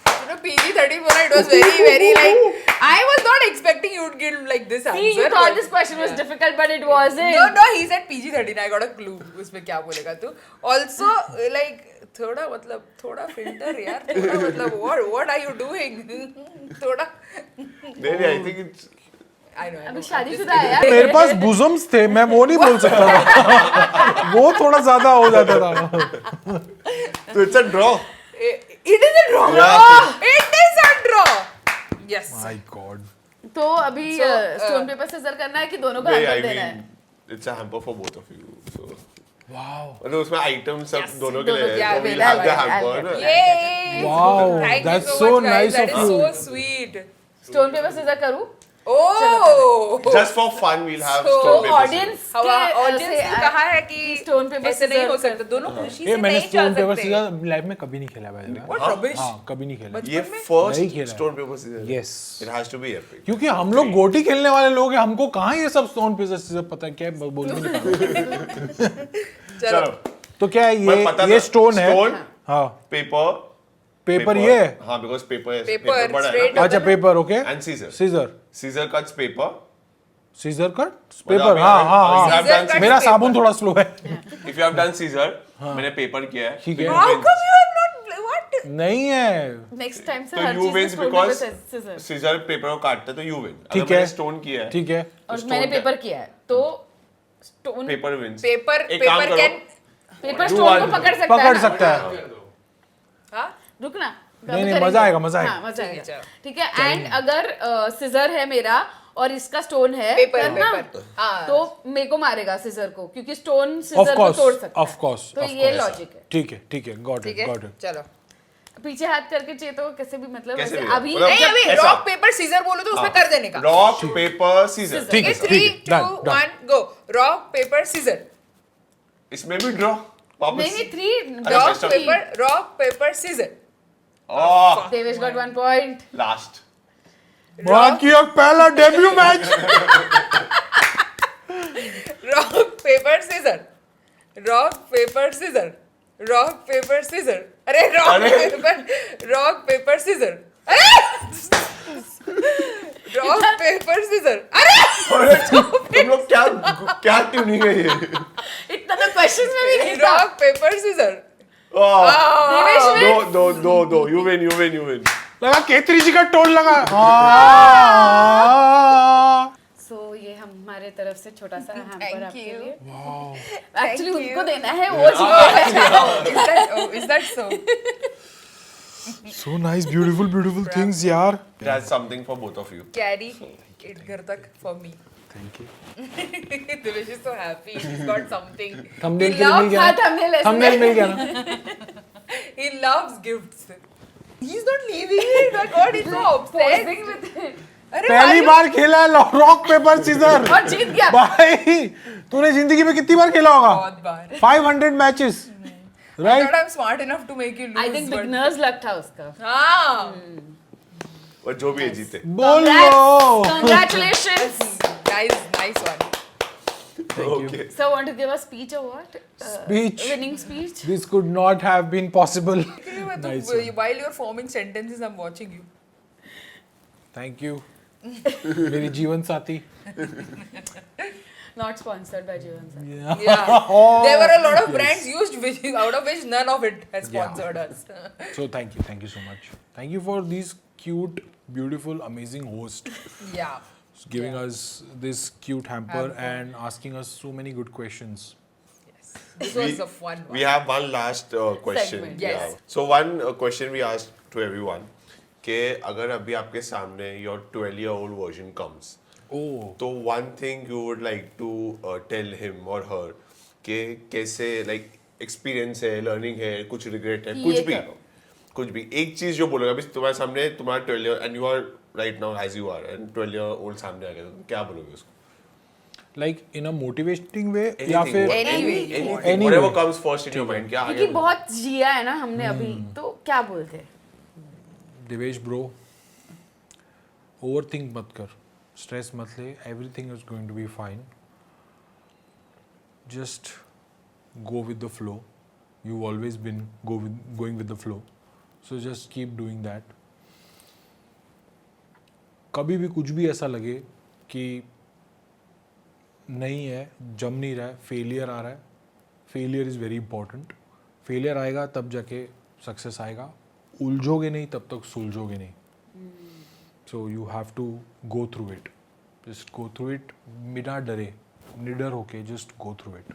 You know, PG-13 बोला, it was very like. I was not expecting you would get like this answer. See, you thought but- this question was Yeah. difficult, but it wasn't. No, he said PG-13. I got a clue. उसमें क्या बोलेगा तू? Also, like थोड़ा मतलब थोड़ा filter यार. थोड़ा मतलब what are you doing? थोड़ा. Maybe I think it's. I know. अभी शादीशुदा है यार. मेरे पास bosoms थे, मैं वो नहीं बोल सकता था. वो थोड़ा ज्यादा हो जाता था. So it's a draw. It is a draw. Yeah. It is a draw. Yes. My God. तो अभी So, स्टोन पेपर सीजर करना है कि दोनों को नहीं, आंसर I देना mean, है? it's a hamper for both of you. So wow मतलब उसमें items सब दोनों के लिए है. yeah, So we'll we'll have the have hamper. it. ना? Yay! Wow, Thank that's you so much, guys. nice That of is you. so sweet. Stone paper scissor करूं? Oh! Just for fun, we'll have So stone paper audience scissors. हवा audience ने कहा है कि stone paper ऐसे नहीं हो scissors सकता. दोनों खुशी ये से मैंने नहीं चल स्टोन पेपर सकते. सीजर लाइफ में कभी नहीं खेला भाई. What rubbish? हाँ कभी नहीं खेला. ये बचपन में? first नहीं खेला है. stone paper scissors. Yes. It has to be epic. क्योंकि हम लोग गोटी खेलने वाले लोग हैं, हमको कहाँ ये सब स्टोन पेपर सीजर पता है क्या है, बोल भी नहीं पा चलो. तो क्या है पर पता ये था, स्टोन है. stone, हाँ paper. पेपर ये है. हाँ, because paper is Paper, बड़ा है straight ना. अच्छा paper okay. And scissor. Scissor Scissor cuts paper. Scissor cut मतलब पेपर. अभी हाँ अगर- हाँ you have हाँ done cuts मेरा paper. साबुन थोड़ा स्लो है. If you have done scissor, मैंने paper किया है. ठीक तो है. you How win. come you have not play- what? नहीं है. नेक्स्ट टाइम से तो हर you चीज में wins stone because paper scissor. scissor paper को काटता है तो you win. ठीक अगर मैंने है. stone किया है. ठीक है. और stone मैंने क्या- पेपर किया है तो स्टोन Paper wins. Paper एक काम paper करो. can पेपर Do स्टोन को one. पकड़ सकता है पकड़ ना? सकता है. हाँ? रुकना. नहीं, नहीं, मजा आएगा, मजा आएगा. हाँ, मजा आएगा. चलो. ठीक है. एंड अगर सीजर है मेरा और इसका स्टोन है Paper, करना, paper. हाँ. तो मेरे को मारेगा सीजर को क्योंकि स्टोन ऑफ सीजर को कोर्स तोड़ सकता ऑफ कोर्स. तो ये लॉजिक है. ठीक है गॉट ठीक इट है गॉट इट. चलो. पीछे हाथ करके चाहिए तो कैसे भी मतलब कैसे ऐसे भी अभी मतलब- नहीं अभी ऐसा. रॉक पेपर सीजर बोलो तो उसमें कर देने का. Rock paper scissor. ठीक है, थ्री ठीक है, टू done, done. 1 गो. Rock paper scissor. इसमें भी draw. वापस. नहीं नहीं 3 rock best of paper rock paper scissor. Oh, Devesh got 1 point. last. बाकी अब पहला debut match. Rock paper scissor. Rock paper scissor. Rock paper scissor. अरे रॉक पेपर सीजर. अरे रॉक पेपर सीजर. अरे तुम लोग क्या क्या ट्यूनिंग है ये? इतना तो क्वेश्चंस में भी नहीं था. Rock paper scissor. देवेश में दो. You win. लगा केतरी जी का टोल लगा. सो ये हमारे तरफ से छोटा सा हैम्पर Thank आपके you. लिए. Actually you. उनको देना है वो चीज. Is that so? So nice, beautiful things यार. It has something for both of you. Carry it घर तक for me. Thank you. Devesh is so happy. He's got something. Thumbnail He के लिए मिल loves- गया. हाँ, thumbnail ऐसे Thumbnail मिल गया ना. He loves gifts. He's not leaving it. My God, he's so obsessed. posing with it. अरे पहली बार खेला है रॉक पेपर सीजर. और जीत गया. भाई तूने जिंदगी में कितनी बार खेला होगा? बहुत बार. 500 matches. I right. thought I'm smart enough to make you lose. I think but- beginners luck था उसका. हाँ. और जो भी है जीते. बोलो. Congratulations. Nice one. Okay. So want to give a speech or what? Speech. Winning speech. This could not have been possible. Nice one. While you're forming sentences, I'm watching you. Thank you. मेरी जीवन साथी. Not sponsored by Jeevan sir. Yeah. Oh, There were a lot of brands used, out of which none of it has Yeah. sponsored us. So thank you so much. Thank you for these cute, beautiful, amazing hosts Yeah. giving us this cute hamper Hamper. and asking us so many good questions. This was a fun one. We have one last question. Segment, yes. Yeah. So one question we asked to everyone कि अगर अभी आपके सामने your 12-year-old version comes, Oh, तो one thing you would like to tell him or her कि कैसे like experience है, learning है, कुछ regret है, ये कुछ भी, करो. कुछ भी एक चीज जो बोलोगे अभी तुम्हारे सामने तुम्हारा 12 year and you are right now as you are and 12-year-old सामने आ गया तो क्या बोलोगे उसको? like in a motivating way या Anything, फिर anything, Any whatever way. comes first in your mind क्या आ क्योंकि गया? बहुत जिया है ना हमने अभी तो क्या बोलते. देवेश ब्रो ओवरथिंक मत कर, स्ट्रेस मत ले, everything is going to be fine. Just go with the flow. You always been going with the flow, so just keep doing that. कभी भी कुछ भी ऐसा लगे कि नहीं है, जम नहीं रहा है, फेलियर आ रहा है, failure is very important. Failure आएगा तब जाके सक्सेस आएगा. उलझोगे नहीं तब तक सुलझोगे नहीं. So you have to go through it. Just go through it बिना डरे, निडर होके just go through it.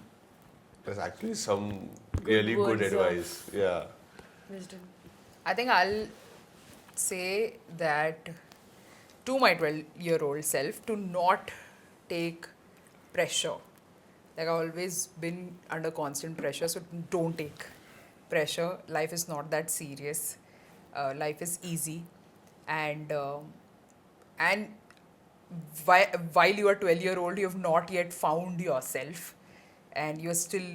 That's actually some really good words of- advice. Yeah. Wisdom. I think I'll say that to my 12-year-old self to not take pressure Like I've always been under constant pressure, so don't take pressure. Life is not that serious. Life is easy, and while you are 12-year-old, you have not yet found yourself, and you're still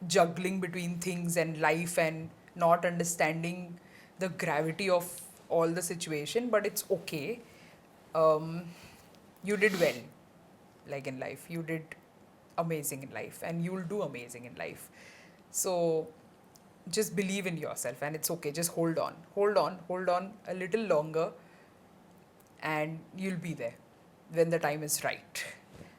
juggling between things and life and not understanding the gravity of all the situation. But it's okay. You did well, like in life. You did amazing in life, and you'll do amazing in life. So just believe in yourself, and it's okay. Just hold on a little longer, and you'll be there when the time is right.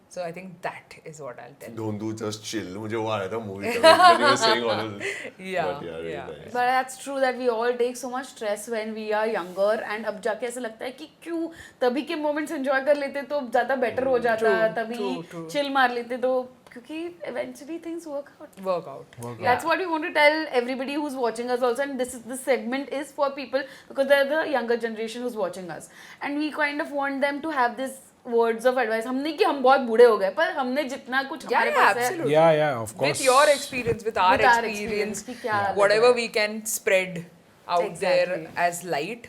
So I think that is what I'll tell. Don't do, just chill. मुझे वो आ रहा था movie का when you were saying all of this. Yeah, But yeah, really yeah. nice. But that's true that we all take so much stress when we are younger, and अब जाके ऐसा लगता है कि क्यों तभी के moments enjoy कर लेते तो ज़्यादा better हो जाता, तभी true. chill मार लेते तो क्योंकि eventually things work out. Work out. That's what we want to tell everybody who's watching us also, and this segment is for people because they're the younger generation who's watching us, and we kind of want them to have this words of advice. हमने कि हम बहुत बूढ़े हो गए, पर हमने जितना कुछ हमारे पास है, absolutely. Yeah, of course. With your experience, with our With our experience, experience, कि क्या लग whatever रहा है. we can spread out Exactly. there as light,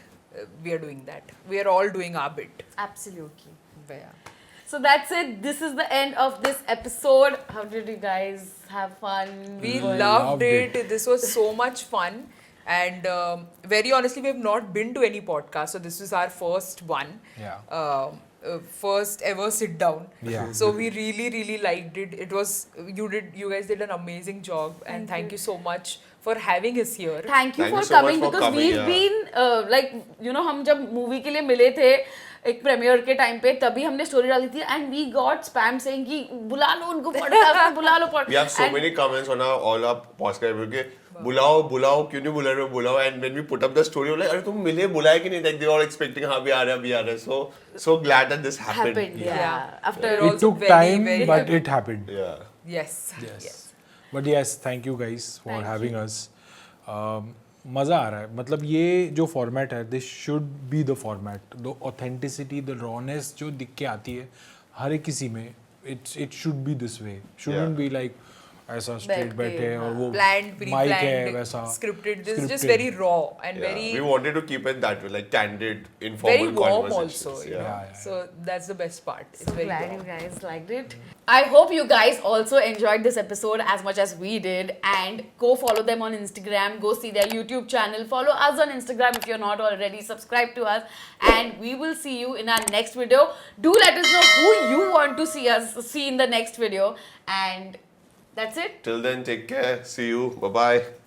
we are doing that. We are all doing our bit. Absolutely. Yeah. So that's it. This is the end of this episode. How did you guys have fun? We Loved loved it. it. This was so much fun. And very honestly, we have not been to any podcast. So this was our first one. Yeah. First ever sit down. Yeah. So we really liked it. It was, you guys did an amazing job. And thank you so much for having us here. Thank you Thank for you so coming much for because coming, we've yeah. been like हम जब movie के लिए मिले थे एक premiere के time पे तभी हमने स्टोरी डाली थी and we got spam saying कि बुला लो उनको podcast में बुला लो We have so many comments on all our podcast के बुलाओ क्यों नहीं बुला रहे हो बुलाओ, and when we put up the story we're like अरे तुम मिले बुलाए कि नहीं, like they were all expecting हाँ भी आ रहा है, so glad that this happened. yeah. After We're It also took very, time, very but happy. it happened. Yeah. Yes. Yes. But yes, thank you guys for having us. मज़ा आ रहा है, मतलब ये जो फॉर्मेट है this should be the format, the authenticity, the rawness जो दिख के आती है हर एक किसी में, it should be this way, shouldn't be like ऐसा स्ट्रेट बैठे और वो Planned, माइक है pre-planned, वैसा scripted. This is just scripted. very raw and Yeah. very We wanted to keep it that way, like candid, very informal warm conversations. also. You Yeah. know? So that's the best part. It's So very glad raw. you guys liked it. I hope you guys also enjoyed this episode as much as we did. And go follow them on Instagram. Go see their YouTube channel. Follow us on Instagram if you're not already. Subscribe to us. And we will see you in our next video. Do let us know who you want to see in the next video. And that's it. Till then, take care. See you. Bye bye.